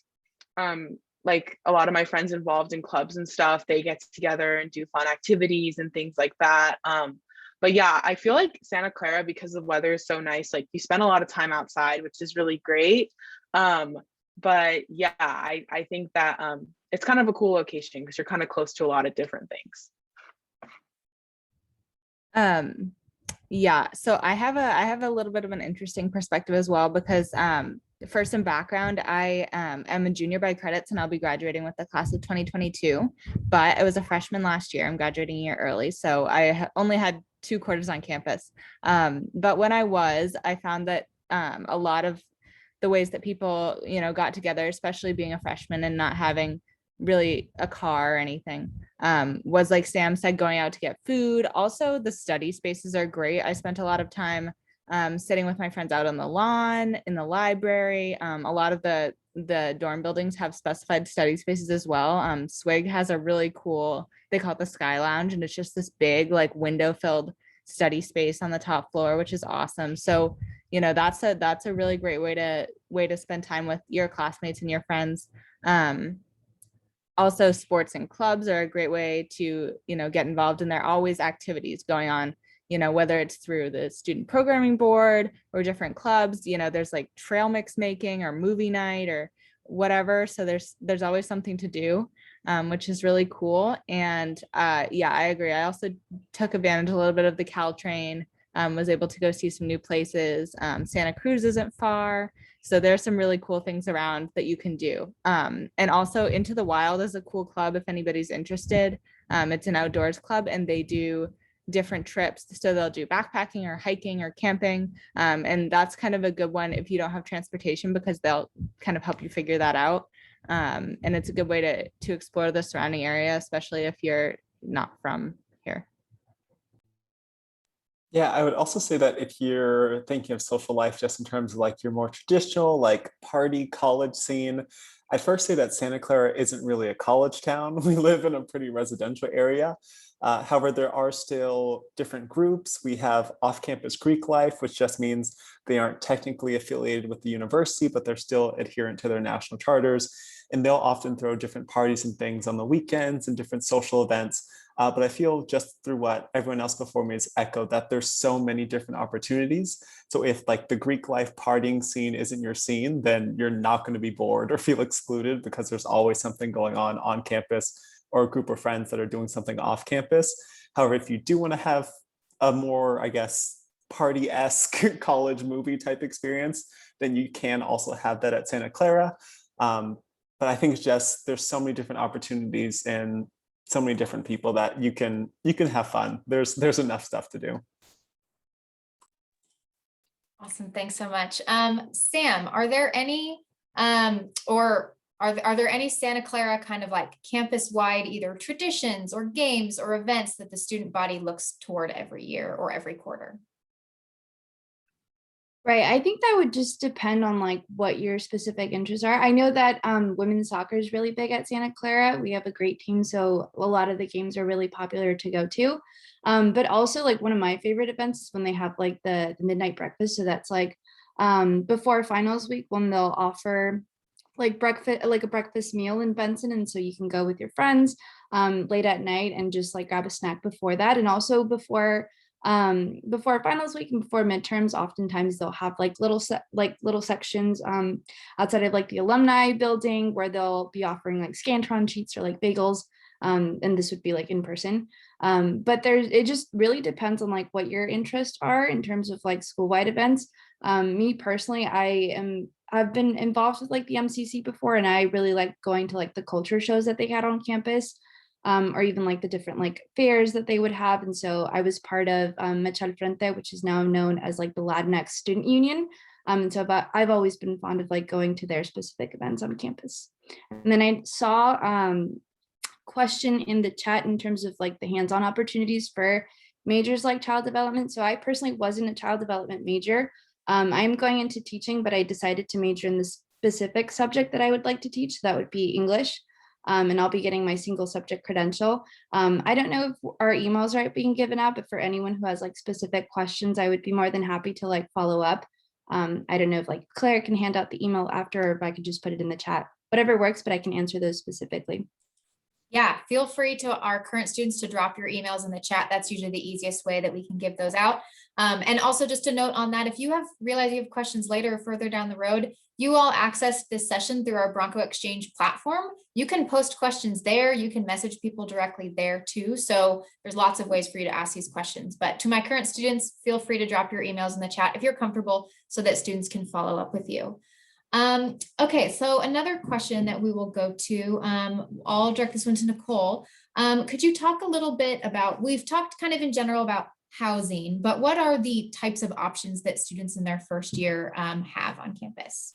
Like a lot of my friends involved in clubs and stuff, they get together and do fun activities and things like that. But yeah, I feel like Santa Clara, because the weather is so nice, like you spend a lot of time outside, which is really great. But yeah, I think that it's kind of a cool location because you're kind of close to a lot of different things. Yeah, so I have a little bit of an interesting perspective as well, because for some background, I am a junior by credits and I'll be graduating with the class of 2022, but I was a freshman last year. I'm graduating a year early, so I only had 2 quarters on campus. But when I found that a lot of the ways that people, got together, especially being a freshman and not having really a car or anything, was like Sam said, going out to get food. Also, the study spaces are great. I spent a lot of time sitting with my friends out on the lawn, in the library. A lot of the dorm buildings have specified study spaces as well. Swig has a really cool, they call it the Sky Lounge, and it's just this big like window filled study space on the top floor, which is awesome. So that's a really great way to spend time with your classmates and your friends. Also, sports and clubs are a great way to get involved, and there are always activities going on, whether it's through the student programming board or different clubs. There's like trail mix making or movie night or whatever, so there's always something to do, which is really cool. And yeah, I agree. I also took advantage a little bit of the Caltrain, was able to go see some new places. Santa Cruz isn't far, so there's some really cool things around that you can do. And also Into the Wild is a cool club if anybody's interested. It's an outdoors club and they do different trips. So they'll do backpacking or hiking or camping. And that's kind of a good one if you don't have transportation, because they'll kind of help you figure that out. And it's a good way to explore the surrounding area, especially if you're not from here. Yeah, I would also say that if you're thinking of social life just in terms of like your more traditional, like party college scene, I'd first say that Santa Clara isn't really a college town. We live in a pretty residential area. However, there are still different groups. We have off-campus Greek life, which just means they aren't technically affiliated with the university, but they're still adherent to their national charters. And they'll often throw different parties and things on the weekends and different social events. But I feel just through what everyone else before me has echoed, that there's so many different opportunities. So if like the Greek life partying scene isn't your scene, then you're not going to be bored or feel excluded, because there's always something going on campus, or a group of friends that are doing something off campus. However, if you do want to have a more, I guess, party-esque college movie type experience, then you can also have that at Santa Clara. But I think it's just, there's so many different opportunities and so many different people that you can have fun. There's enough stuff to do. Awesome. Thanks so much. Sam, are there any are there any Santa Clara kind of like campus-wide either traditions or games or events that the student body looks toward every year or every quarter? Right. I think that would just depend on like what your specific interests are. I know that women's soccer is really big at Santa Clara. We have a great team, so a lot of the games are really popular to go to. But also like one of my favorite events is when they have like the midnight breakfast. So that's like before finals week, when they'll offer like breakfast, like a breakfast meal in Benson. And so you can go with your friends late at night and just like grab a snack before that. And also before finals week and before midterms, oftentimes they'll have like little sections outside of like the alumni building where they'll be offering like Scantron sheets or like bagels, and this would be like in person, but it just really depends on like what your interests are in terms of like school-wide events. Me personally, I've been involved with like the MCC before, and I really like going to like the culture shows that they had on campus, or even like the different like fairs that they would have. And so I was part of Mecha al Frente, which is now known as like the Latinx Student Union. So I've always been fond of like going to their specific events on campus. And then I saw question in the chat in terms of like the hands-on opportunities for majors like child development. So I personally wasn't a child development major. I'm going into teaching, but I decided to major in the specific subject that I would like to teach. So that would be English. And I'll be getting my single subject credential. I don't know if our emails are being given out, but for anyone who has like specific questions, I would be more than happy to like follow up. I don't know if like Claire can hand out the email after, or if I could just put it in the chat, whatever works, but I can answer those specifically. Yeah, feel free to our current students to drop your emails in the chat. That's usually the easiest way that we can give those out. And also just a note on that, if you realize you have questions later or further down the road, you all access this session through our Bronco Exchange platform. You can post questions there. You can message people directly there too. So there's lots of ways for you to ask these questions. But to my current students, feel free to drop your emails in the chat if you're comfortable so that students can follow up with you. Okay, so another question that we will go to, I'll direct this one to Nicole. Could you talk a little bit about, we've talked kind of in general about housing, but what are the types of options that students in their first year have on campus?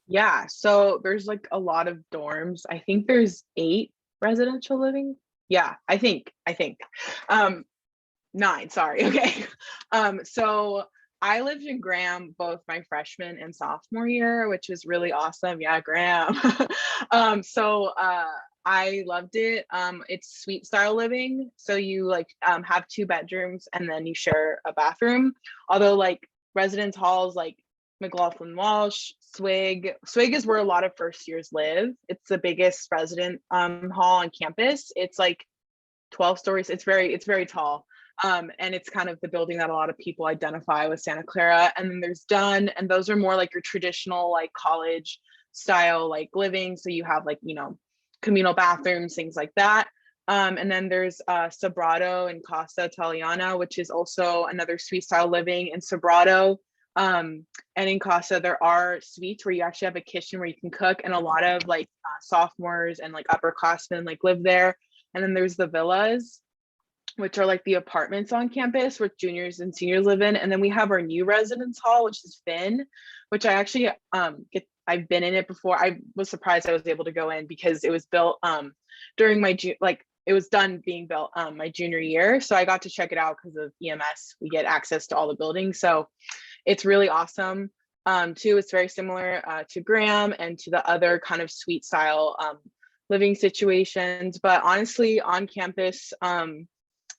Yeah, so there's like a lot of dorms. I think there's 8 residential living. Yeah, I think 9, sorry. Okay. So I lived in Graham both my freshman and sophomore year, which is really awesome. Yeah, Graham. I loved it. It's suite style living. So you like have 2 bedrooms and then you share a bathroom. Although like residence halls like McLaughlin Walsh, Swig is where a lot of first years live. It's the biggest resident hall on campus. It's like 12 stories. It's very tall. And it's kind of the building that a lot of people identify with Santa Clara. And then there's Dunn, and those are more like your traditional like college style like living. So you have like, you know, communal bathrooms, things like that. And then there's Sobrato and Casa Italiana, which is also another suite style living in Sobrato. And in Casa, there are suites where you actually have a kitchen where you can cook, and a lot of like sophomores and like upperclassmen like live there. And then there's the villas, which are like the apartments on campus where juniors and seniors live in. And then we have our new residence hall, which is Finn, which I actually I've been in it before. I was surprised I was able to go in because it was built during my it was done being built my junior year. So I got to check it out because of EMS. We get access to all the buildings. So it's really awesome. Too, it's very similar to Graham and to the other kind of suite style living situations. But honestly, on campus,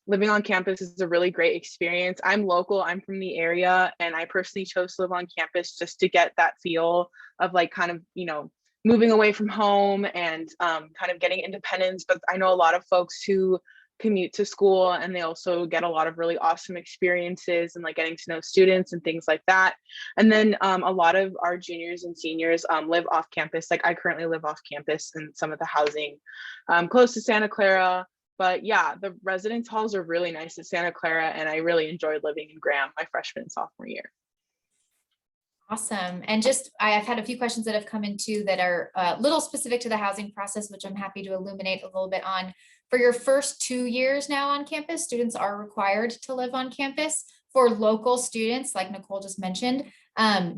living on campus is a really great experience. I'm local, I'm from the area, and I personally chose to live on campus just to get that feel of like kind of, you know, moving away from home and kind of getting independence. But I know a lot of folks who commute to school and they also get a lot of really awesome experiences and like getting to know students and things like that. And then a lot of our juniors and seniors live off campus. Like I currently live off campus in some of the housing close to Santa Clara. But yeah, the residence halls are really nice at Santa Clara, and I really enjoyed living in Graham my freshman and sophomore year. Awesome. And just, I've had a few questions that have come in too that are a little specific to the housing process, which I'm happy to illuminate a little bit on. For your first 2 years now on campus, students are required to live on campus. For local students, like Nicole just mentioned,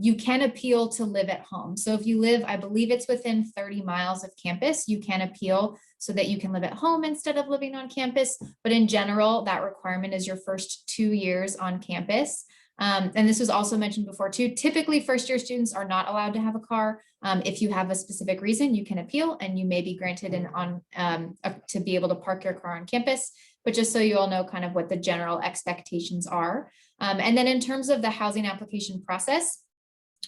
you can appeal to live at home. So if you live, I believe it's within 30 miles of campus, you can appeal so that you can live at home instead of living on campus. But in general, that requirement is your first 2 years on campus. And this was also mentioned before too. Typically, first year students are not allowed to have a car. If you have a specific reason, you can appeal and you may be granted to be able to park your car on campus. But just so you all know kind of what the general expectations are. And then in terms of the housing application process,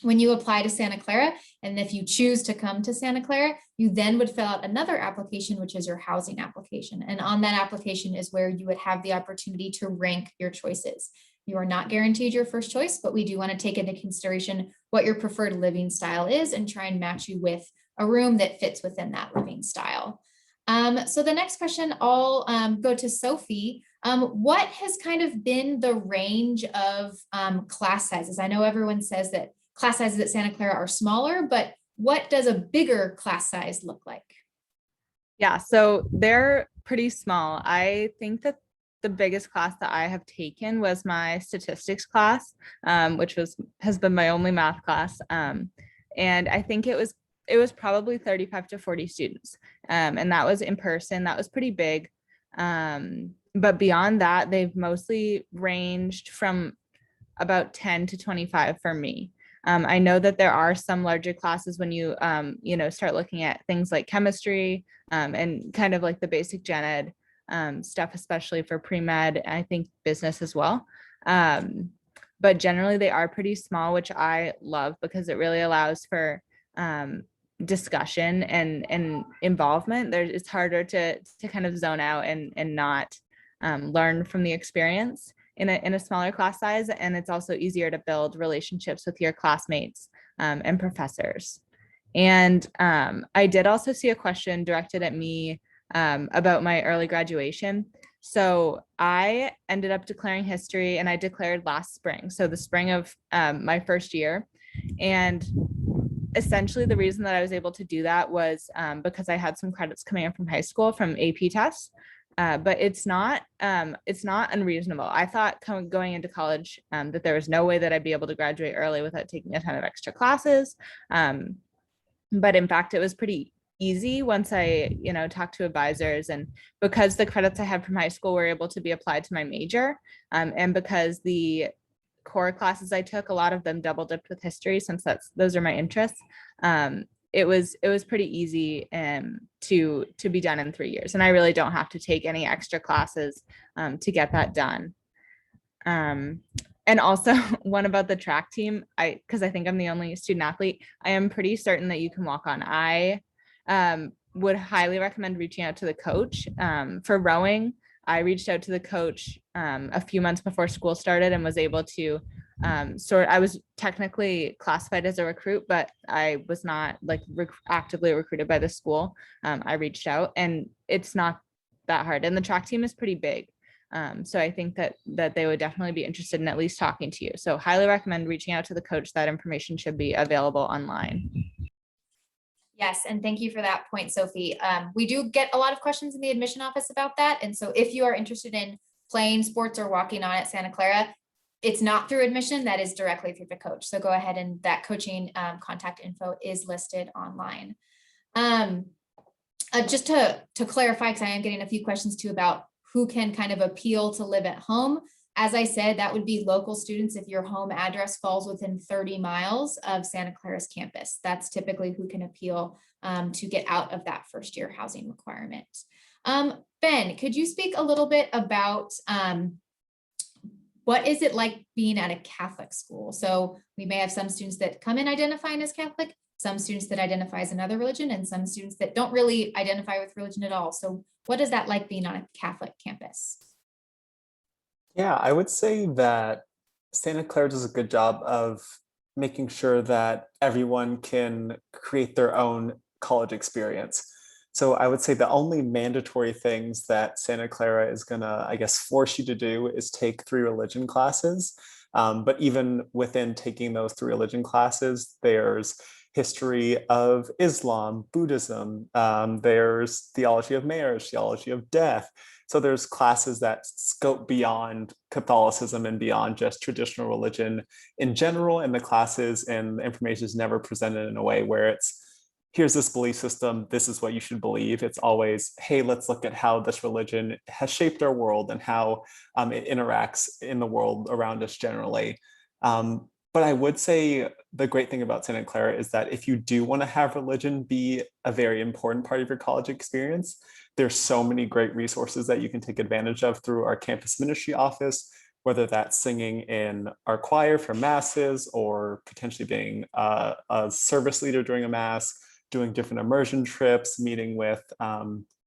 when you apply to Santa Clara, and if you choose to come to Santa Clara, you then would fill out another application, which is your housing application. And on that application is where you would have the opportunity to rank your choices. You are not guaranteed your first choice, but we do want to take into consideration what your preferred living style is and try and match you with a room that fits within that living style. So the next question, I'll go to Sophie. What has kind of been the range of class sizes? I know everyone says that class sizes at Santa Clara are smaller, but what does a bigger class size look like? Yeah, so they're pretty small. I think that the biggest class that I have taken was my statistics class, which has been my only math class. And I think it was probably 35 to 40 students. And that was in person. That was pretty big. but beyond that, they've mostly ranged from about 10 to 25 for me. I know that there are some larger classes when you, start looking at things like chemistry and kind of like the basic gen ed stuff, especially for pre-med, I think business as well. But generally they are pretty small, which I love because it really allows for discussion and involvement. It's harder to kind of zone out and not learn from the experience in a smaller class size. And it's also easier to build relationships with your classmates and professors. And I did also see a question directed at me about my early graduation. So I ended up declaring history, and I declared last spring. So the spring of my first year. And essentially the reason that I was able to do that was because I had some credits coming in from high school from AP tests. But it's not unreasonable. I thought going into college that there was no way that I'd be able to graduate early without taking a ton of extra classes. But in fact, it was pretty easy once I, talked to advisors, and because the credits I had from high school were able to be applied to my major, and because the core classes I took, a lot of them double dipped with history, since those are my interests. It was pretty easy to be done in 3 years, and I really don't have to take any extra classes to get that done. And also one about the track team, because I think I'm the only student athlete, I am pretty certain that you can walk on. I would highly recommend reaching out to the coach. For rowing, I reached out to the coach a few months before school started and was able to I was technically classified as a recruit, but I was not actively recruited by the school. I reached out, and it's not that hard. And the track team is pretty big. So I think that they would definitely be interested in at least talking to you. So highly recommend reaching out to the coach. That information should be available online. Yes, and thank you for that point, Sophie. We do get a lot of questions in the admission office about that. And so if you are interested in playing sports or walking on at Santa Clara, it's not through admission, that is directly through the coach. So go ahead, and that coaching contact info is listed online. Just to clarify, because I am getting a few questions too about who can kind of appeal to live at home. As I said, that would be local students if your home address falls within 30 miles of Santa Clara's campus. That's typically who can appeal to get out of that first year housing requirement. Ben, could you speak a little bit about what is it like being at a Catholic school? So we may have some students that come in identifying as Catholic, some students that identify as another religion, and some students that don't really identify with religion at all. So what is that like being on a Catholic campus? Yeah, I would say that Santa Clara does a good job of making sure that everyone can create their own college experience. So I would say the only mandatory things that Santa Clara is gonna, I guess, force you to do is take 3 religion classes. But even within taking those 3 religion classes, there's history of Islam, Buddhism, there's theology of marriage, theology of death. So there's classes that scope beyond Catholicism and beyond just traditional religion in general. And the classes and the information is never presented in a way where it's, here's this belief system, this is what you should believe. It's always, hey, let's look at how this religion has shaped our world and how it interacts in the world around us generally. But I would say the great thing about Santa Clara is that if you do want to have religion be a very important part of your college experience, there's so many great resources that you can take advantage of through our campus ministry office, whether that's singing in our choir for masses or potentially being a service leader during a mass, doing different immersion trips, meeting with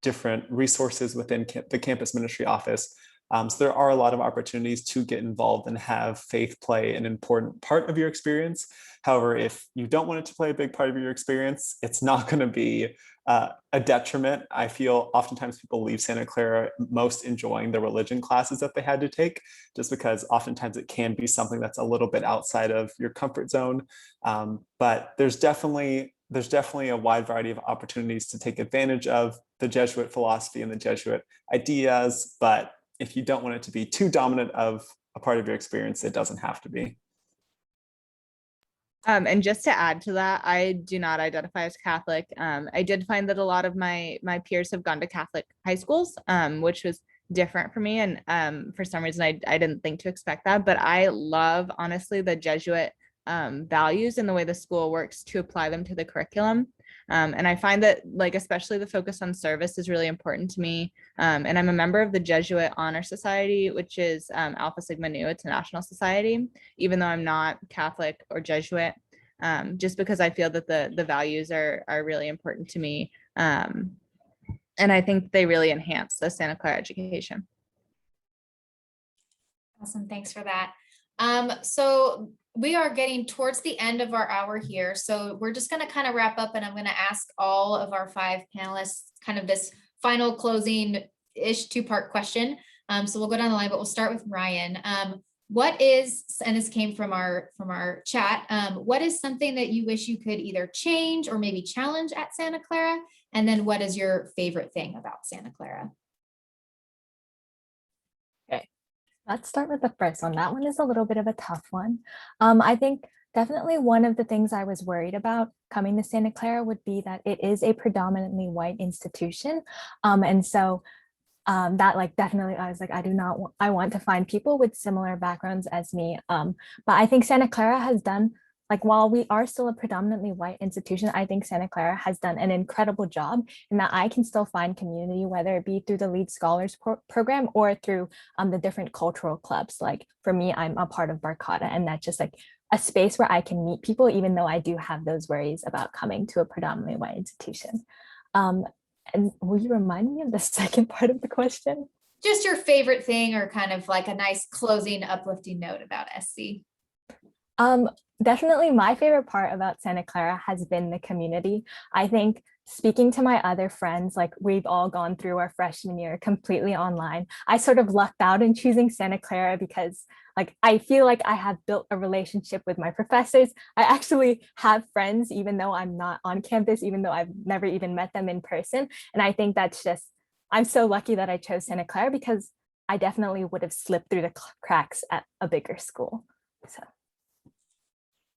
different resources within the campus ministry office. So there are a lot of opportunities to get involved and have faith play an important part of your experience. However, if you don't want it to play a big part of your experience, it's not going to be a detriment. I feel oftentimes people leave Santa Clara most enjoying the religion classes that they had to take, just because oftentimes it can be something that's a little bit outside of your comfort zone. But there's definitely a wide variety of opportunities to take advantage of the Jesuit philosophy and the Jesuit ideas. But if you don't want it to be too dominant of a part of your experience, it doesn't have to be. And just to add to that, I do not identify as Catholic. I did find that a lot of my peers have gone to Catholic high schools, which was different for me. And for some reason, I didn't think to expect that, but I love, honestly, the Jesuit values and the way the school works to apply them to the curriculum. And I find that, like, especially the focus on service is really important to me. And I'm a member of the Jesuit Honor Society, which is Alpha Sigma Nu. It's a national society, even though I'm not Catholic or Jesuit, just because I feel that the values are really important to me. And I think they really enhance the Santa Clara education. Awesome, thanks for that. So we are getting towards the end of our hour here. So we're just gonna kind of wrap up, and I'm gonna ask all of our 5 panelists kind of this final closing-ish 2-part question. So we'll go down the line, but we'll start with Rian. What is, and this came from our chat, what is something that you wish you could either change or maybe challenge at Santa Clara? And then what is your favorite thing about Santa Clara? Okay, let's start with the first one. That one is a little bit of a tough one. I think definitely one of the things I was worried about coming to Santa Clara would be that it is a predominantly white institution. And so that, like, definitely I was like, I want to find people with similar backgrounds as me. But I think Santa Clara has done, like, while we are still a predominantly white institution, I think Santa Clara has done an incredible job in that I can still find community, whether it be through the Lead Scholars program or through the different cultural clubs. Like, for me, I'm a part of Barcata, and that's just like a space where I can meet people, even though I do have those worries about coming to a predominantly white institution. And will you remind me of the second part of the question? Just your favorite thing, or kind of like a nice closing uplifting note about SC. Definitely my favorite part about Santa Clara has been the community. I think speaking to my other friends, like, we've all gone through our freshman year completely online. I sort of lucked out in choosing Santa Clara because, like, I feel like I have built a relationship with my professors. I actually have friends, even though I'm not on campus, even though I've never even met them in person. And I think that's just, I'm so lucky that I chose Santa Clara, because I definitely would have slipped through the cracks at a bigger school. So.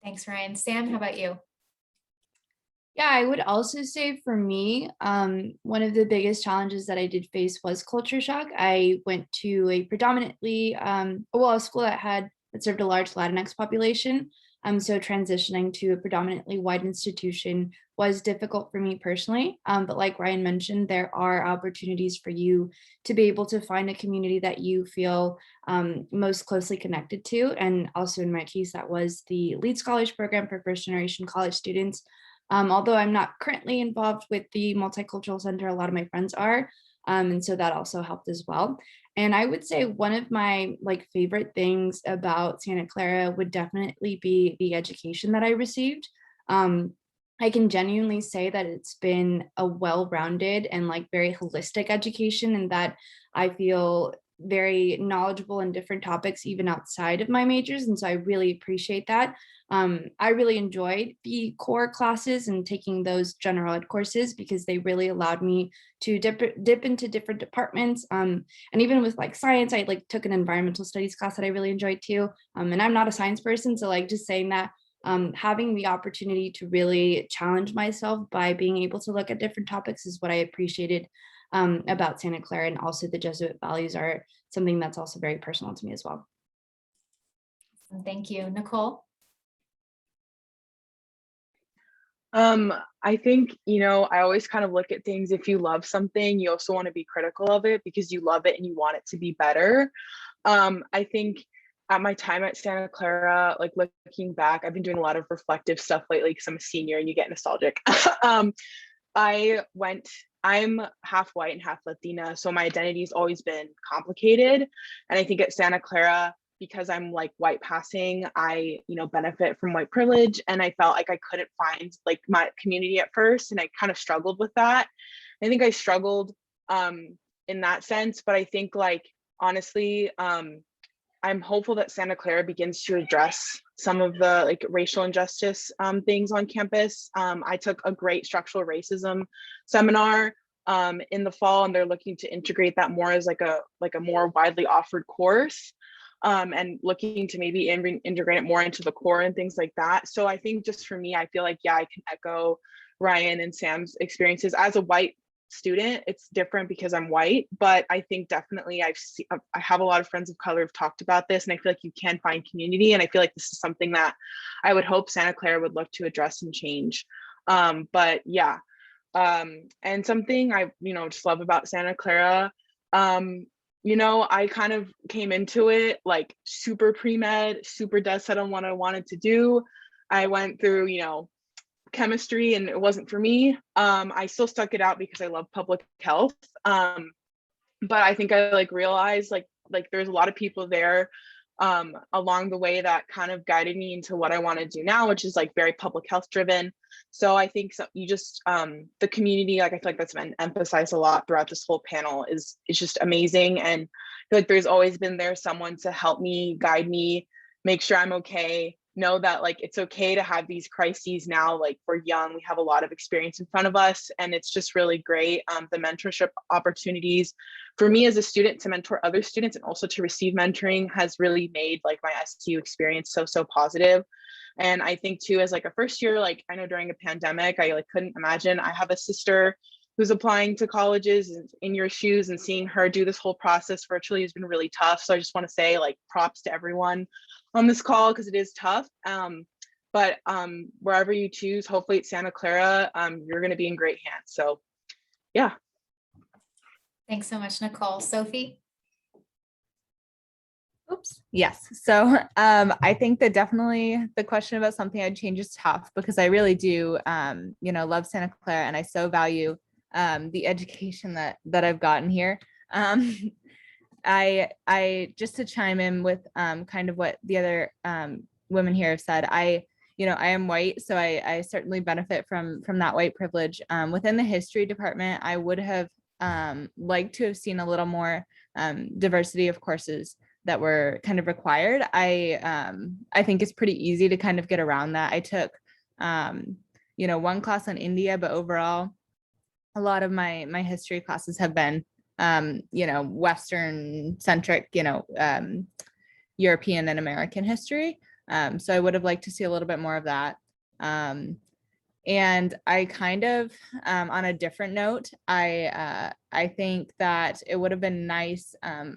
Thanks, Ryan. Sam, how about you? Yeah, I would also say for me, one of the biggest challenges that I did face was culture shock. I went to a predominantly, a school that served a large Latinx population. So transitioning to a predominantly white institution was difficult for me personally. But like Ryan mentioned, there are opportunities for you to be able to find a community that you feel most closely connected to. And also in my case, that was the Lead Scholars Program for first generation college students. Although I'm not currently involved with the Multicultural Center, a lot of my friends are. And so that also helped as well. And I would say one of my favorite things about Santa Clara would definitely be the education that I received. I can genuinely say that it's been a well-rounded and very holistic education, and that I feel very knowledgeable in different topics, even outside of my majors. And so I really appreciate that. I really enjoyed the core classes and taking those general ed courses, because they really allowed me to dip into different departments. And even with science, I took an environmental studies class that I really enjoyed too. And I'm not a science person, so just saying that, having the opportunity to really challenge myself by being able to look at different topics is what I appreciated about Santa Clara. And also the Jesuit values are something that's also very personal to me as well. Thank you. Nicole? I think, I always kind of look at things, if you love something, you also want to be critical of it because you love it and you want it to be better. I think at my time at Santa Clara, looking back, I've been doing a lot of reflective stuff lately because I'm a senior and you get nostalgic. I'm half white and half Latina, so my identity's always been complicated. And I think at Santa Clara, because I'm white passing, I benefit from white privilege, and I felt like I couldn't find my community at first, and I kind of struggled with that. I think I struggled in that sense, but I think honestly, I'm hopeful that Santa Clara begins to address some of the racial injustice things on campus. I took a great structural racism seminar in the fall, and they're looking to integrate that more as a more widely offered course, and looking to maybe integrate it more into the core and things like that. So I think just for me, I feel I can echo Ryan and Sam's experiences as a white student. It's different because I'm white, but I think definitely I have a lot of friends of color who've talked about this, and I feel like you can find community. And I feel like this is something that I would hope Santa Clara would look to address and change. But yeah, and something I, just love about Santa Clara, I kind of came into it like super pre-med, super dead set on what I wanted to do. I went through, chemistry and it wasn't for me. I still stuck it out because I love public health. But I think I realized like there's a lot of people there along the way that kind of guided me into what I want to do now, which is like very public health driven. So I think you just the community, like I feel like that's been emphasized a lot throughout this whole panel, is just amazing. And I feel like there's always been there someone to help me, guide me, make sure I'm okay, know that like it's okay to have these crises now. Like we're young, we have a lot of experience in front of us, and it's just really great. The mentorship opportunities for me as a student to mentor other students and also to receive mentoring has really made like my STU experience so positive. And I think too, as like a first year, like I know during a pandemic, I like couldn't imagine. I have a sister who's applying to colleges in your shoes, and seeing her do this whole process virtually has been really tough. So I just want to say like props to everyone on this call because it is tough. But wherever you choose, hopefully it's Santa Clara, you're going to be in great hands. So yeah. Thanks so much, Nicole. Sophie? Oops. Yes. So I think that definitely the question about something I'd change is tough, because I really do, love Santa Clara, and I so value the education that I've gotten here. I just to chime in with kind of what the other women here have said, I am white, so I certainly benefit from that white privilege. Within the history department, I would have liked to have seen a little more diversity of courses that were kind of required. I think it's pretty easy to kind of get around that. I took one class on India, but overall a lot of my history classes have been Western centric, European and American history. So I would have liked to see a little bit more of that. And I kind of, on a different note, I think that it would have been nice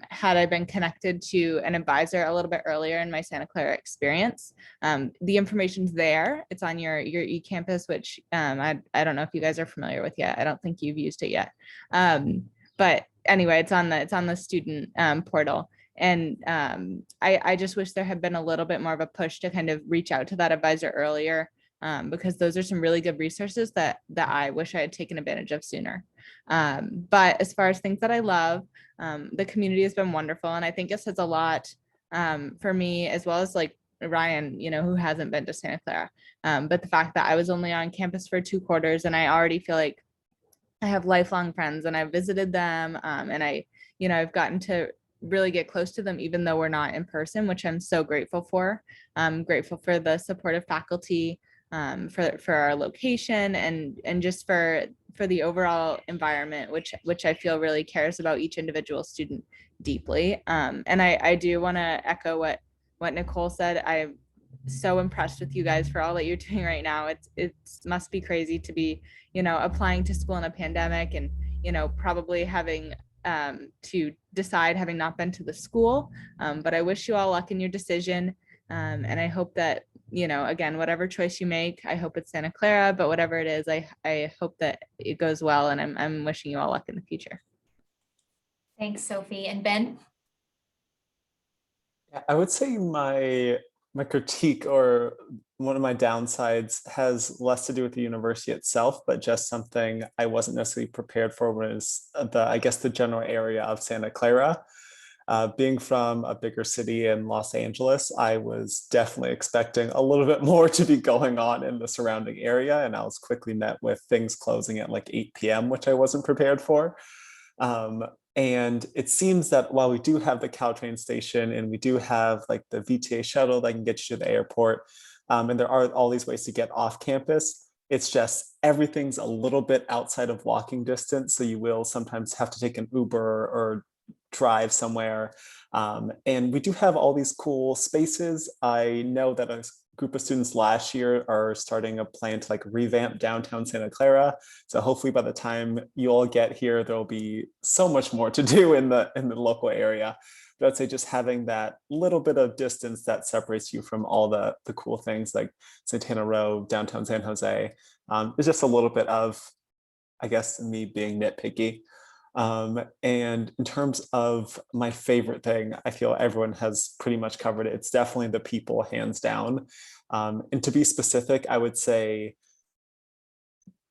had I been connected to an advisor a little bit earlier in my Santa Clara experience. The information's there. It's on your eCampus, which I don't know if you guys are familiar with yet. I don't think you've used it yet. But anyway, it's on the student portal. And I just wish there had been a little bit more of a push to kind of reach out to that advisor earlier. Because those are some really good resources that I wish I had taken advantage of sooner. But as far as things that I love, the community has been wonderful. And I think it says a lot for me, as well as like Rian, who hasn't been to Santa Clara. But the fact that I was only on campus for 2 quarters, and I already feel like I have lifelong friends, and I've visited them, and I've gotten to really get close to them, even though we're not in person, which I'm so grateful for. I'm grateful for the supportive faculty, for our location, and just for the overall environment, which I feel really cares about each individual student deeply. And I do want to echo what Nicole said. I'm so impressed with you guys for all that you're doing right now. It must be crazy to be, applying to school in a pandemic, and, probably having to decide, having not been to the school. But I wish you all luck in your decision. And I hope that, again, whatever choice you make, I hope it's Santa Clara, but whatever it is, I hope that it goes well, and I'm wishing you all luck in the future. Thanks, Sophie. And Ben? I would say my critique, or one of my downsides, has less to do with the university itself, but just something I wasn't necessarily prepared for, was the general area of Santa Clara. Being from a bigger city in Los Angeles, I was definitely expecting a little bit more to be going on in the surrounding area, and I was quickly met with things closing at like 8 p.m., which I wasn't prepared for. And it seems that while we do have the Caltrain station, and we do have like the VTA shuttle that can get you to the airport, and there are all these ways to get off campus, it's just everything's a little bit outside of walking distance. So you will sometimes have to take an Uber or drive somewhere. And we do have all these cool spaces. I know that a group of students last year are starting a plan to like revamp downtown Santa Clara. So hopefully by the time you all get here, there'll be so much more to do in the local area. But I'd say just having that little bit of distance that separates you from all the cool things like Santana Row, downtown San Jose, is just a little bit of, I guess, me being nitpicky. And in terms of my favorite thing, I feel everyone has pretty much covered it. It's definitely the people, hands down. And to be specific, I would say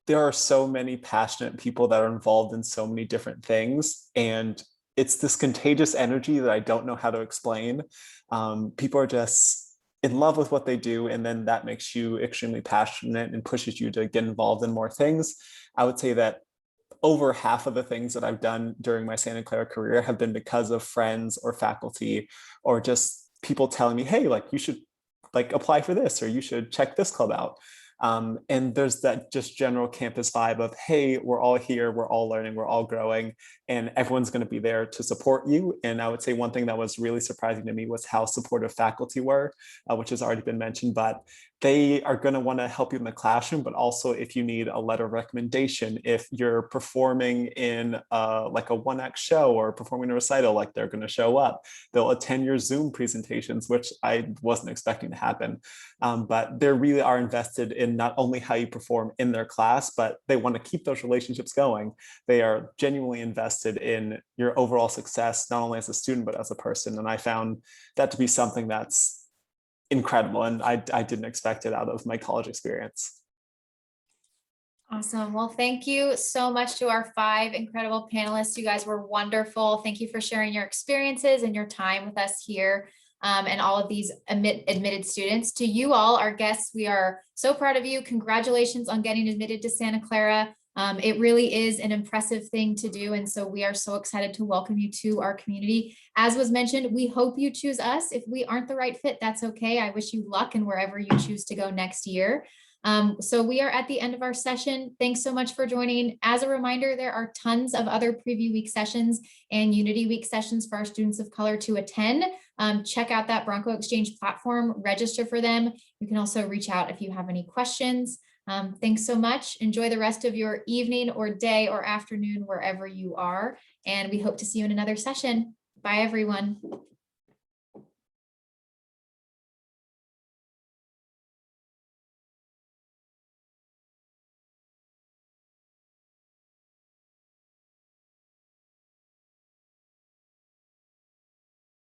there are so many passionate people that are involved in so many different things. And it's this contagious energy that I don't know how to explain. People are just in love with what they do. And then that makes you extremely passionate and pushes you to get involved in more things. I would say that over half of the things that I've done during my Santa Clara career have been because of friends or faculty or just people telling me, hey, like you should like apply for this or you should check this club out. And there's that just general campus vibe of, hey, we're all here, we're all learning, we're all growing, and everyone's going to be there to support you. And I would say one thing that was really surprising to me was how supportive faculty were, which has already been mentioned, but they are going to want to help you in the classroom, but also if you need a letter of recommendation, if you're performing in like a one-act show or performing a recital, like they're going to show up. They'll attend your Zoom presentations, which I wasn't expecting to happen. But they really are invested in not only how you perform in their class, but they want to keep those relationships going. They are genuinely invested in your overall success, not only as a student, but as a person. And I found that to be something that's incredible. And I didn't expect it out of my college experience. Awesome. Well, thank you so much to our 5 incredible panelists. You guys were wonderful. Thank you for sharing your experiences and your time with us here. And all of these admitted students. To you all, our guests, we are so proud of you. Congratulations on getting admitted to Santa Clara. It really is an impressive thing to do. And so we are so excited to welcome you to our community. As was mentioned, we hope you choose us. If we aren't the right fit, that's okay. I wish you luck in wherever you choose to go next year. So we are at the end of our session. Thanks so much for joining. As a reminder, there are tons of other preview week sessions and Unity week sessions for our students of color to attend. Check out that Bronco Exchange platform, register for them. You can also reach out if you have any questions. Thanks so much. Enjoy the rest of your evening or day or afternoon, wherever you are. And we hope to see you in another session. Bye, everyone.